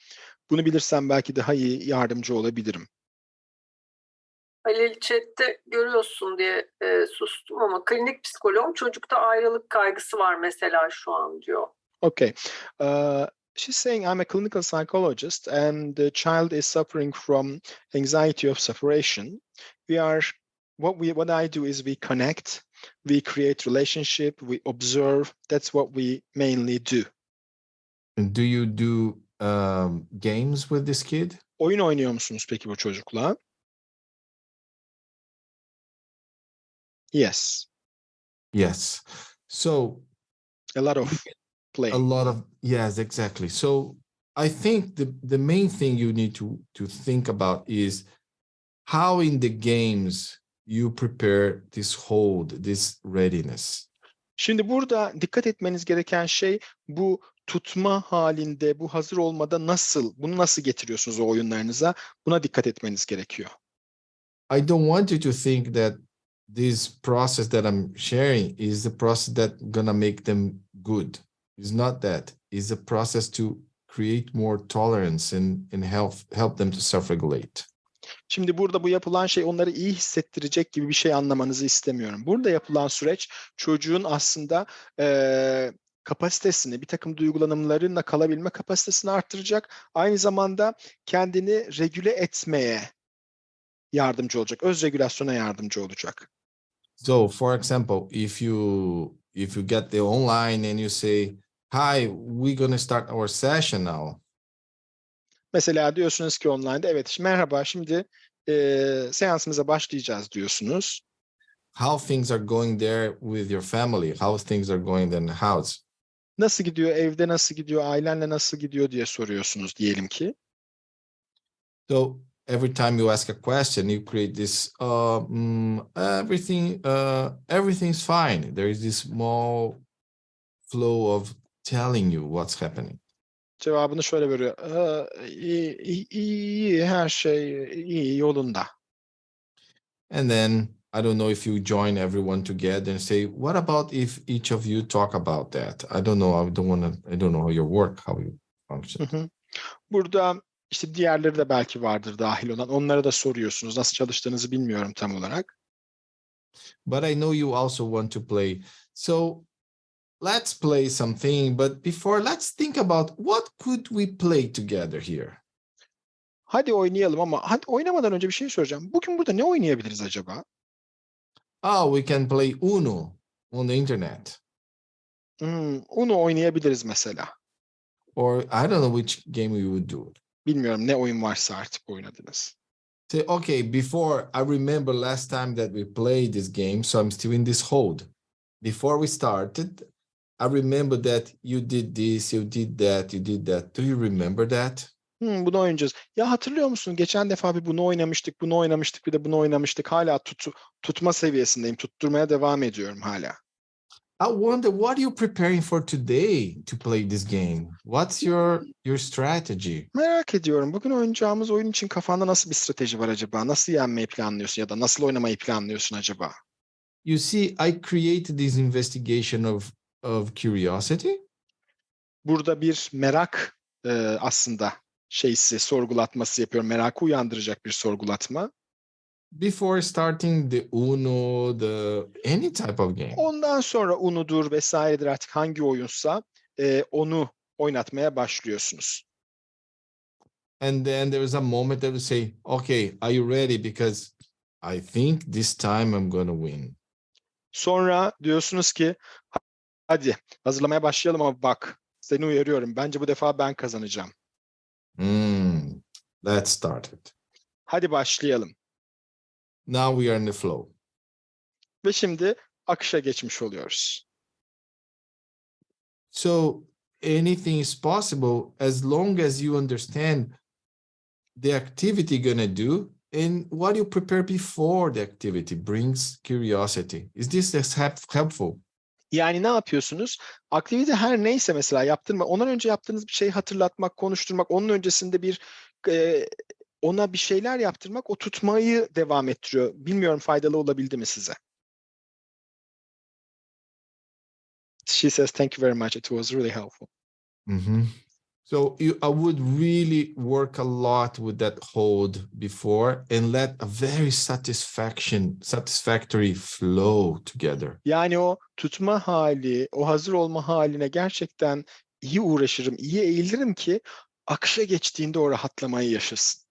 Bunu bilirsem belki daha iyi yardımcı olabilirim. Halil chatte görüyorsun diye sustum ama klinik psikoloğum, çocukta ayrılık kaygısı var mesela şu an diyor. Okay. She's saying I'm a clinical psychologist and the child is suffering from anxiety of separation. What I do is we connect, we create relationship, we observe. That's what we mainly do. And do you do games with this kid? Oyun oynuyor musunuz peki bu çocukla? Yes. Yes. So A lot of play. a lot of, yes, exactly. So I think the main thing you need to think about is how in the games you prepare this hold, this readiness. Şimdi burada dikkat etmeniz gereken şey bu tutma halinde, bu hazır olmada bunu nasıl getiriyorsunuz o oyunlarınıza? Buna dikkat etmeniz gerekiyor. I don't want you to think that this process that I'm sharing is the process that gonna make them good. It's not that. It's a process to create more tolerance and help them to self-regulate. Şimdi burada bu yapılan şey onları iyi hissettirecek gibi bir şey anlamanızı istemiyorum. Burada yapılan süreç çocuğun aslında kapasitesini, bir takım duygulanımlarıyla kalabilme kapasitesini arttıracak. Aynı zamanda kendini regüle etmeye yardımcı olacak. Öz regülasyona yardımcı olacak. So, for example, if you get the online and you say, "Hi, we're gonna start our session now." Mesela diyorsunuz ki online'da evet merhaba şimdi seansımıza başlayacağız diyorsunuz. How things are going there with your family? How things are going in the house? Nasıl gidiyor, evde nasıl gidiyor, ailenle nasıl gidiyor diye soruyorsunuz diyelim ki. So every time you ask a question, you create this everything's fine. There is this small flow of telling you what's happening. Cevabını şöyle veriyor. İyi, her şey iyi, yolunda. And then I don't know if you join everyone together and say, what about if each of you talk about that? I don't know. I don't know how you work, how you function. Hı hı. Burada işte diğerleri de belki vardır dahil olan. Onlara da soruyorsunuz. Nasıl çalıştığınızı bilmiyorum tam olarak. But I know you also want to play. So let's play something. But before, let's think about what could we play together here? Hadi oynayalım ama hadi oynamadan önce bir şey soracağım. Bugün burada ne oynayabiliriz acaba? Oh, we can play Uno on the internet. Uno oynayabiliriz mesela. Or I don't know which game we would do. Bilmiyorum ne oyun varsa artık oynadınız. Say, okay, before I remember last time that we played this game, so I'm still in this hold. Before we started, I remember that you did this, you did that, you did that. Do you remember that? Bunu oynayacağız. Ya hatırlıyor musun? Geçen defa bir bunu oynamıştık, bir de bunu oynamıştık. Hala tutma seviyesindeyim. Tutturmaya devam ediyorum hala. I wonder, what are you preparing for today to play this game? What's your strategy? Merak ediyorum. Bugün oynayacağımız oyun için kafanda nasıl bir strateji var acaba? Nasıl yenmeyi planlıyorsun ya da nasıl oynamayı planlıyorsun acaba? You see, I created this investigation of curiosity. Burada bir merak aslında sorgulatması yapıyorum. Merakı uyandıracak bir sorgulatma. Before starting the Uno, any type of game. Ondan sonra Uno'dur vesairedir artık hangi oyunsa onu oynatmaya başlıyorsunuz. And then there is a moment that we say, okay, are you ready? Because I think this time I'm going to win. Sonra diyorsunuz ki hadi hazırlamaya başlayalım ama bak seni uyarıyorum. Bence bu defa ben kazanacağım. Let's start it. Hadi başlayalım. Now we are in the flow. Ve şimdi akışa geçmiş oluyoruz. So anything is possible as long as you understand the activity you're going to do and what you prepare before the activity brings curiosity. Is this helpful? Yani ne yapıyorsunuz? Aktivite her neyse mesela yaptırma. Ondan önce yaptığınız bir şeyi hatırlatmak, konuşturmak, onun öncesinde ona bir şeyler yaptırmak o tutmayı devam ettiriyor. Bilmiyorum faydalı olabildi mi size? She says, thank you very much. It was really helpful. Mhm. So I would really work a lot with that hold before and let a very satisfactory flow together. Yani o tutma hali, o hazır olma haline gerçekten iyi uğraşırım, iyi eğilirim ki akışa geçtiğinde o rahatlamayı yaşasın.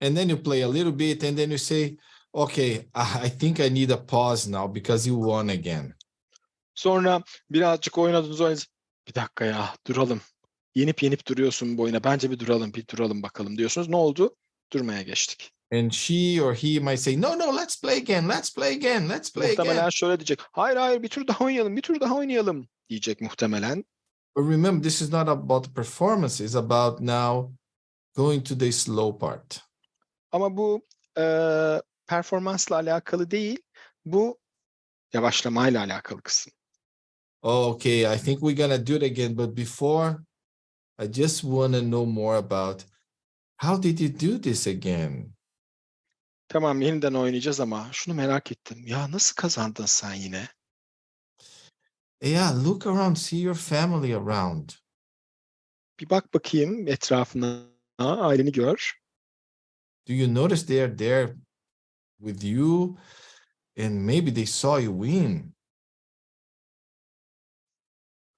And then you play a little bit and then you say, okay, I think I need a pause now because you won again. Sonra birazcık oynadınız. Bir dakika ya, duralım. Yenip duruyorsun bu oyuna. Bence bir duralım bakalım diyorsunuz. Ne oldu? Durmaya geçtik. And she or he might say, no, let's play again, let's play again, let's play Muhtemelen again. şöyle diyecek. Hayır, bir tur daha oynayalım diyecek muhtemelen. But remember, this is not about the performance. It's about now going to the slow part. Ama bu performansla alakalı değil. Bu yavaşlamayla alakalı kısım. Okay, I think we're gonna do it again. But before, I just want to know more about how did you do this again? Tamam, yeniden oynayacağız ama şunu merak ettim. Ya nasıl kazandın sen yine? Yeah, look around, see your family around. Bir bak bakayım etrafına, aileni gör. Do you notice they're there with you and maybe they saw you win?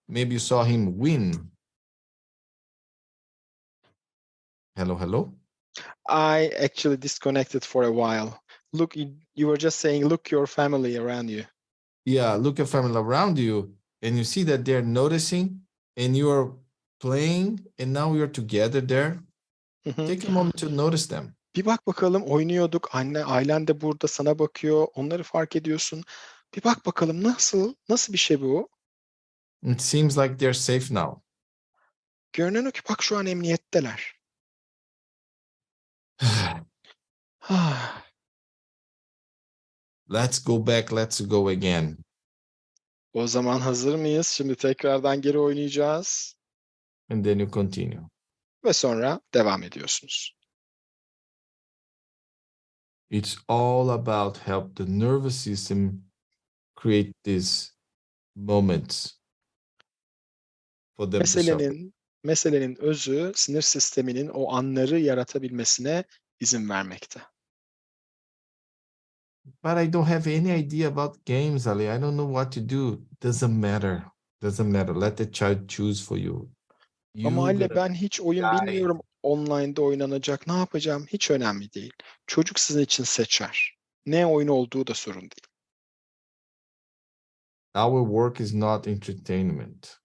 Maybe you saw him win. Hello? I actually disconnected for a while. Look, you were just saying, look your family around you. Yeah, look at family around you and you see that they're noticing and you're playing and now you're together there. Take a moment to notice them. Bir bak bakalım, oynuyorduk. Ailen de burada sana bakıyor. Onları fark ediyorsun. Bir bak bakalım nasıl bir şey bu? It seems like they're safe now. Görünen o ki bak şu an emniyetteler. Let's go back, let's go again. O zaman hazır mıyız? Şimdi tekrardan geri oynayacağız. And then you continue. Ve sonra devam ediyorsunuz. It's all about help the nervous system create these moments for them to suffer. Meselenin özü sinir sisteminin o anları yaratabilmesine izin vermekte. But I don't have any idea about games, Ali. I don't know what to do. Doesn't matter. Let the child choose for you. Ama anne gotta ben hiç oyun guide. bilmiyorum. Online'da oynanacak. Ne yapacağım? Hiç önemli değil. Çocuk sizin için seçer. Ne oyun olduğu da sorun değil. Our work is not entertainment.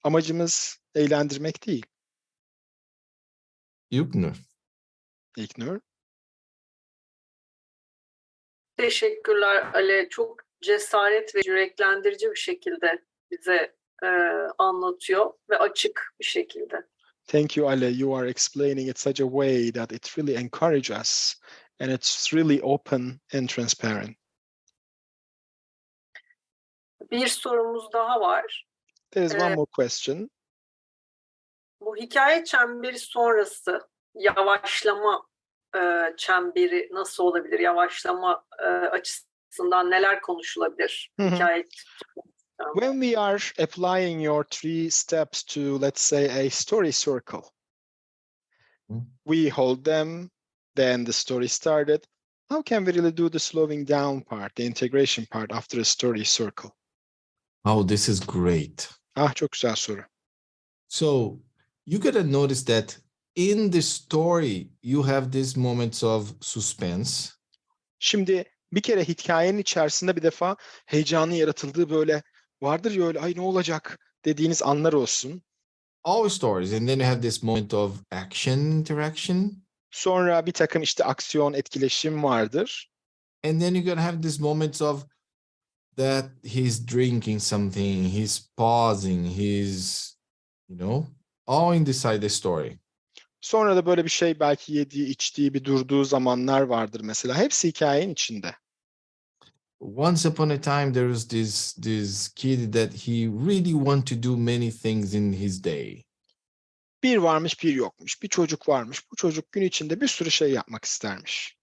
Amacımız eğlendirmek değil. Ignore. İgnore. Teşekkürler Ale. Çok cesaret ve yüreklendirici bir şekilde bize anlatıyor ve açık bir şekilde. Thank you, Ale. You are explaining it such a way that it really encourages us and it's really open and transparent. Bir sorumuz daha var. There is one more question. Bu hikaye çemberi sonrası yavaşlama çemberi nasıl olabilir? Yavaşlama açısından neler konuşulabilir? Hikaye. When we are applying your 3 steps to, let's say, a story circle, we hold them, then the story started. How can we really do the slowing down part, the integration part after a story circle? Oh, this is great. Çok güzel soru. So you gotta notice that in the story, you have these moments of suspense. Şimdi bir kere hikayenin içerisinde bir defa heyecanı yaratıldığı böyle vardır ya öyle ay ne olacak dediğiniz anlar olsun. All stories. And then you have this moment of action interaction. Sonra bir takım işte aksiyon, etkileşim vardır. And then you're gonna have these moments of that he's drinking something, he's pausing, he's, all inside the story. Sonra da böyle bir şey belki yediği, içtiği bir durduğu zamanlar vardır mesela. Hepsi hikayenin içinde. once upon a time there was this kid that he really want to do many things in his day. Bir varmış bir yokmuş. Bir çocuk varmış. Bu çocuk gün içinde bir sürü şey yapmak istermiş.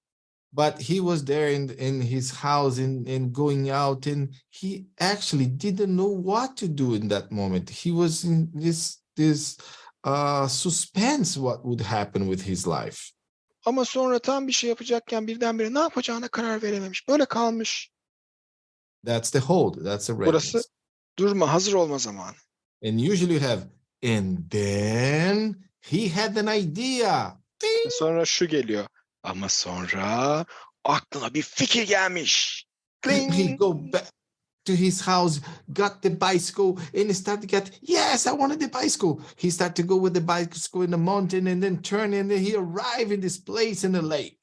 But he was there in his house and going out, and he actually didn't know what to do in that moment. He was in this suspense what would happen with his life. Ama sonra tam bir şey yapacakken birdenbire ne yapacağına karar verememiş. Böyle kalmış. That's the hold. That's the Burası readiness. durma, hazır olma zamanı. And usually you have, and then he had an idea. Ve sonra şu geliyor. Ama sonra aklına bir fikir gelmiş. He Kling! go back to his house, got the bicycle, and started to get, yes, I wanted the bicycle. He started to go with the bicycle in the mountain and then turn, and then he arrived in this place in the lake.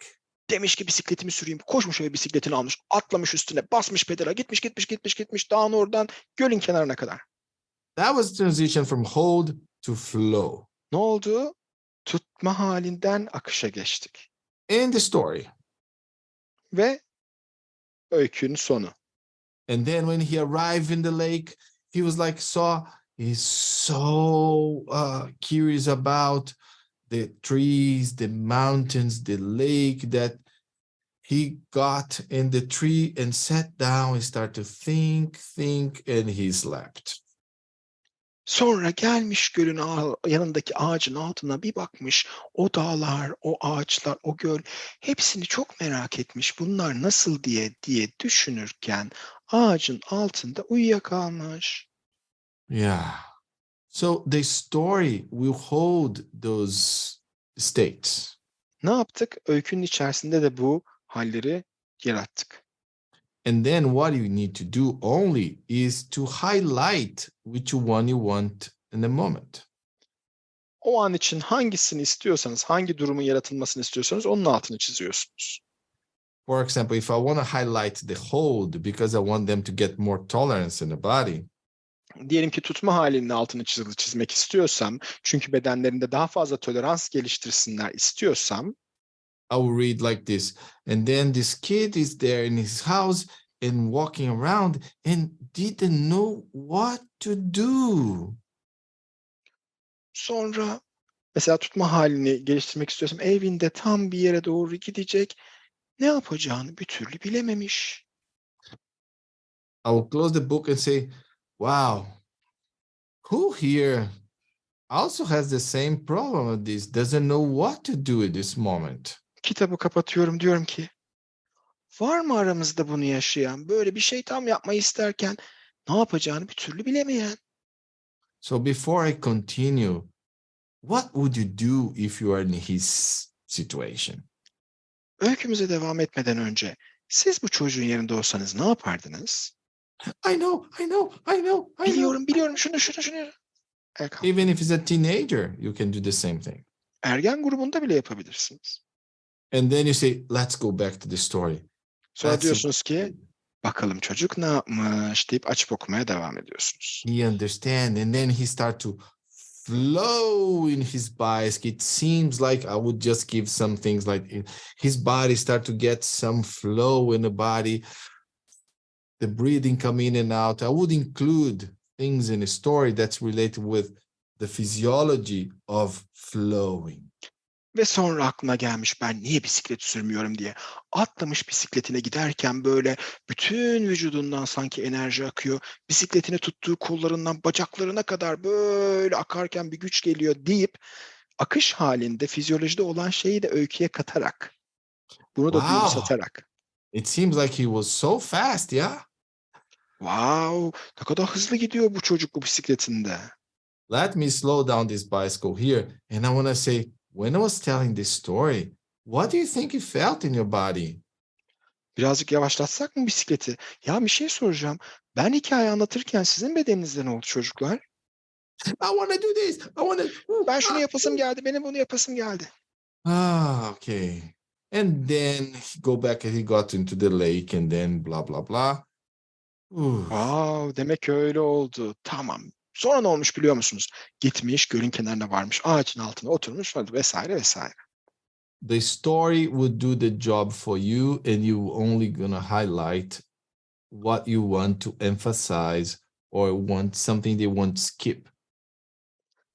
Demiş ki bisikletimi süreyim. Koşmuş eve bisikletini almış. Atlamış üstüne. Basmış pedala. Gitmiş. Dağın oradan gölün kenarına kadar. That was transition from hold to flow. Ne oldu? Tutma halinden akışa geçtik. In the story. Ve öykünün sonu. And then when he arrived in the lake, he was like, he's so curious about the trees, the mountains, the lake, that he got in the tree and sat down and started to think, and he slept. Sonra gelmiş gölün yanındaki ağacın altına bir bakmış. O dağlar, o ağaçlar, o göl hepsini çok merak etmiş. Bunlar nasıl diye düşünürken ağacın altında uyuyakalmış. Yeah. So the story will hold those states. Ne yaptık? Öykünün içerisinde de bu halleri yarattık. And then what you need to do only is to highlight which one you want in the moment. O an için hangisini istiyorsanız, hangi durumun yaratılmasını istiyorsanız onun altını çiziyorsunuz. For example, if I want to highlight the hold because I want them to get more tolerance in the body, Diyelim ki tutma halinin altını çizmek istiyorsam, çünkü bedenlerinde daha fazla tolerans geliştirsinler istiyorsam, I will read like this. And then this kid is there in his house and walking around and didn't know what to do. sonra mesela tutma halini geliştirmek istiyorsam evinde tam bir yere doğru gidecek, ne yapacağını bir türlü bilememiş. I will close the book and say, wow, who here also has the same problem with this, doesn't know what to do at this moment? Kitabı kapatıyorum, diyorum ki var mı aramızda bunu yaşayan, böyle bir şey tam yapmayı isterken ne yapacağını bir türlü bilemeyen? So before I continue, what would you do if you are in his situation? Öykümüze devam etmeden önce siz bu çocuğun yerinde olsanız ne yapardınız? I know. Biliyorum şunu. Erkan. Even if he's a teenager, you can do the same thing. Ergen grubunda bile yapabilirsiniz. And then you say, let's go back to the story. Sonra That's diyorsunuz ki bakalım çocuk ne yapmış deyip açıp okumaya devam ediyorsunuz. He understand, and then he start to flow in his body. It seems like I would just give some things like his body start to get some flow in the body. The breathing come in and out. I would include things in the story that's related with the physiology of flowing. Ve sonra aklına gelmiş ben niye bisiklet sürmüyorum diye. Atlamış bisikletine giderken böyle bütün vücudundan sanki enerji akıyor. Bisikletini tuttuğu kollarından bacaklarına kadar böyle akarken bir güç geliyor deyip akış halinde fizyolojide olan şeyi de öyküye katarak, bunu da duyumsatarak. It seems like he was so fast, yeah? Wow, ne kadar hızlı gidiyor bu çocuk bu bisikletinde. Let me slow down this bicycle here. And I want to say, when I was telling this story, what do you think you felt in your body? Birazcık yavaşlatsak mı bisikleti? Ya bir şey soracağım. Ben hikaye anlatırken sizin bedeninizde ne oldu çocuklar? I want to do this. Ben şunu yapasım geldi, benim bunu yapasım geldi. Okay. And then he go back and he got into the lake and then blah, blah, blah. Wow, demek öyle oldu. Tamam. Sonra ne olmuş biliyor musunuz? Gitmiş, gölün kenarına varmış, ağacın altına oturmuş vesaire. The story would do the job for you and you only gonna highlight what you want to emphasize or want something they want to skip.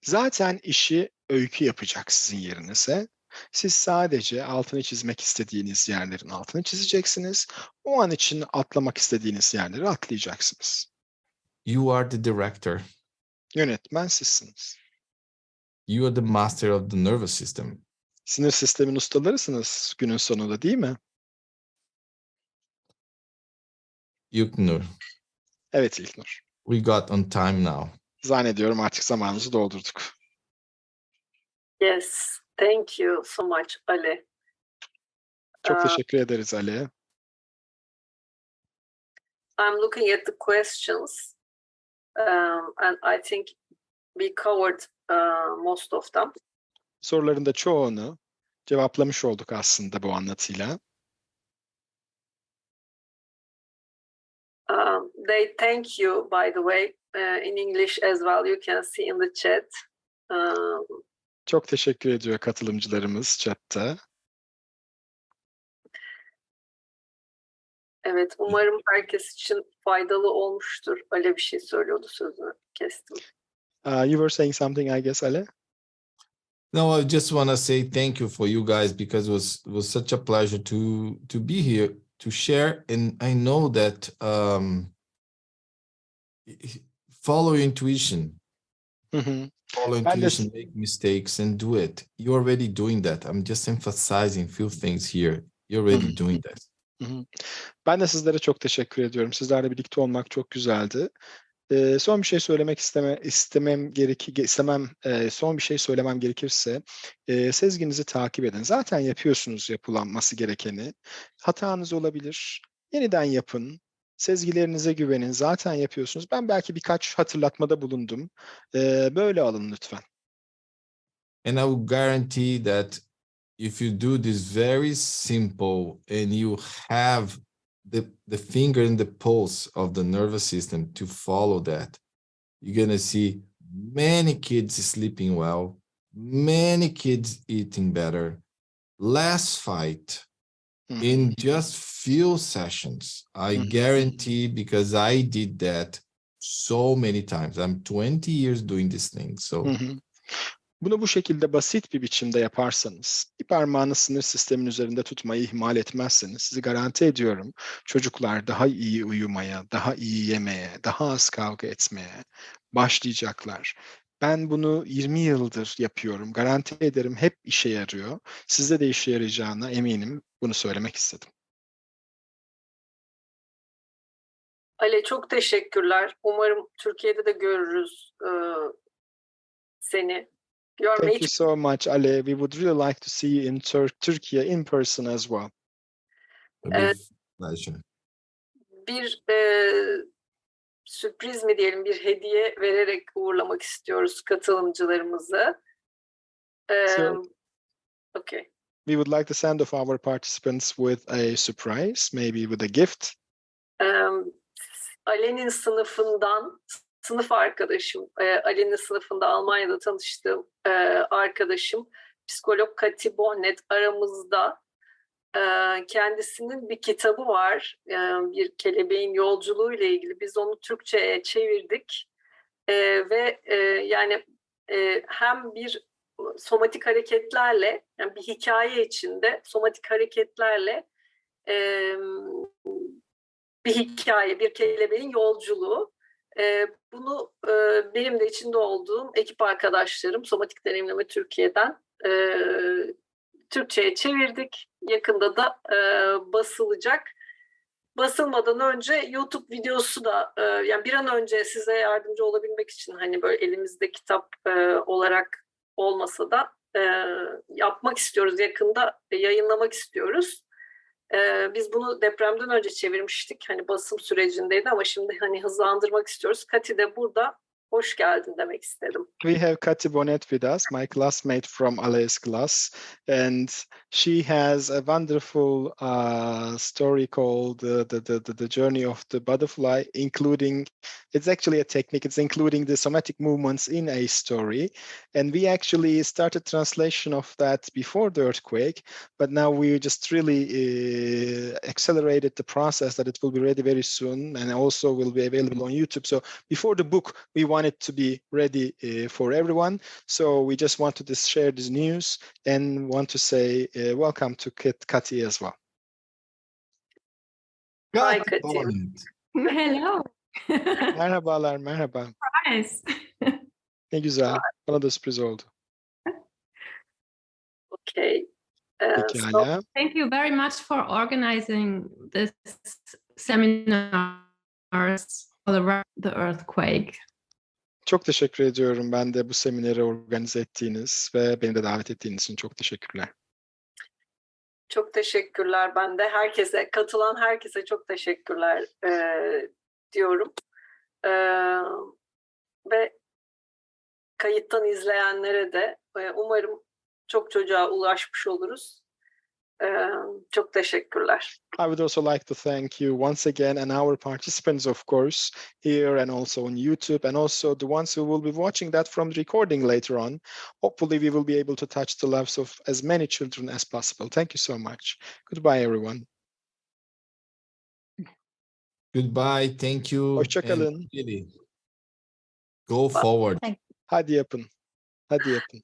Zaten işi öykü yapacak sizin yerinize. Siz sadece altını çizmek istediğiniz yerlerin altını çizeceksiniz. O an için atlamak istediğiniz yerleri atlayacaksınız. You are the director. Yönetmen sizsiniz. You are the master of the nervous system. Sinir sistemin ustalarısınız günün sonunda, değil mi? Yuknur, Evet İlknur. we got on time now. Zannediyorum artık zamanımızı doldurduk. Yes, thank you so much, Ale. Çok teşekkür ederiz Ali. I'm looking at the questions, and I think we covered most of them. Soruların da çoğunu cevaplamış olduk aslında bu anlatıyla. They thank you, by the way, in English as well. You can see in the chat. Çok teşekkür ediyor katılımcılarımız chatta. Evet, umarım herkes için faydalı olmuştur. Ale bir şey söylüyordu, sözünü kestim. You were saying something, I guess, Ale? No, I just want to say thank you for you guys because it was such a pleasure to be here to share. And I know that follow your intuition. Hı hı. Follow intuition, make mistakes and do it. You're already doing that. I'm just emphasizing few things here. You're already doing that. Hı hı. Ben de sizlere çok teşekkür ediyorum. Sizlerle birlikte olmak çok güzeldi. Son bir şey söylemek son bir şey söylemem gerekirse sezginizi takip edin. Zaten yapıyorsunuz yapılanması gerekeni. Hatanız olabilir. Yeniden yapın. Sezgilerinize güvenin. Zaten yapıyorsunuz. Ben belki birkaç hatırlatmada bulundum. Böyle alın lütfen. And I will guarantee that if you do this very simple and you have the finger in the pulse of the nervous system to follow that, you're going to see many kids sleeping well, many kids eating better, less fight in just few sessions. I guarantee, because I did that so many times. I'm 20 years doing this thing. So Bunu bu şekilde basit bir biçimde yaparsanız, bir parmağını sinir sistemin üzerinde tutmayı ihmal etmezseniz, sizi garanti ediyorum çocuklar daha iyi uyumaya, daha iyi yemeye, daha az kavga etmeye başlayacaklar. Ben bunu 20 yıldır yapıyorum. Garanti ederim hep işe yarıyor. Sizde de işe yarayacağına eminim. Bunu söylemek istedim. Ale, çok teşekkürler. Umarım Türkiye'de de görürüz seni. Thank you so much, Ale. We would really like to see you in Turkey in person as well. Pleasure. Bir sürpriz mi diyelim, bir hediye vererek uğurlamak istiyoruz katılımcılarımızı. Okay. We would like to send off our participants with a surprise, maybe with a gift. Ale'nin sınıfından, sınıf arkadaşım, Ali'nin sınıfında Almanya'da tanıştığım arkadaşım, psikolog Kati Bonnet aramızda. Kendisinin bir kitabı var, bir kelebeğin yolculuğu ile ilgili. Biz onu Türkçe'ye çevirdik ve yani hem bir somatik hareketlerle, yani bir hikaye içinde somatik hareketlerle bir hikaye, bir kelebeğin yolculuğu. Bunu benim de içinde olduğum ekip arkadaşlarım Somatik Deneyimleme Türkiye'den Türkçe'ye çevirdik. Yakında da basılacak. Basılmadan önce YouTube videosu da yani bir an önce size yardımcı olabilmek için, hani böyle elimizde kitap olarak olmasa da yapmak istiyoruz. Yakında yayınlamak istiyoruz. Biz bunu depremden önce çevirmiştik. Hani basım sürecindeydi ama şimdi hani hızlandırmak istiyoruz. Kati de burada hoş geldin demek istedim. We have Kati Bonet with us, my classmate from Ale's class, and she has a wonderful story called the journey of the butterfly, including, it's actually a technique, it's including the somatic movements in a story. And we actually started translation of that before the earthquake, but now we just really accelerated the process that it will be ready very soon and also will be available on YouTube. So before the book, we want it to be ready for everyone. So we just wanted to share this news and want to say welcome to Kati as well. Hi Kati. Hello. Merhabalar, merhaba. Nice. Ne güzel. Bana da sürpriz oldu. Okay. Pekala. Thank you very much for organizing this seminars for the earthquake. Çok teşekkür ediyorum ben de bu semineri organize ettiğiniz ve beni de davet ettiğiniz için çok teşekkürler. Çok teşekkürler. Ben de herkese, katılan herkese çok teşekkürler diyorum. Ve kayıttan izleyenlere de umarım çok çocuğa ulaşmış oluruz. Çok teşekkürler. I would also like to thank you once again and our participants, of course, here and also on YouTube, and also the ones who will be watching that from the recording later on. Hopefully we will be able to touch the lives of as many children as possible. Thank you so much. Goodbye, everyone. Goodbye. Thank you. Hoşça kalın. And really, go forward. Hadi yapın. Hadi yapın.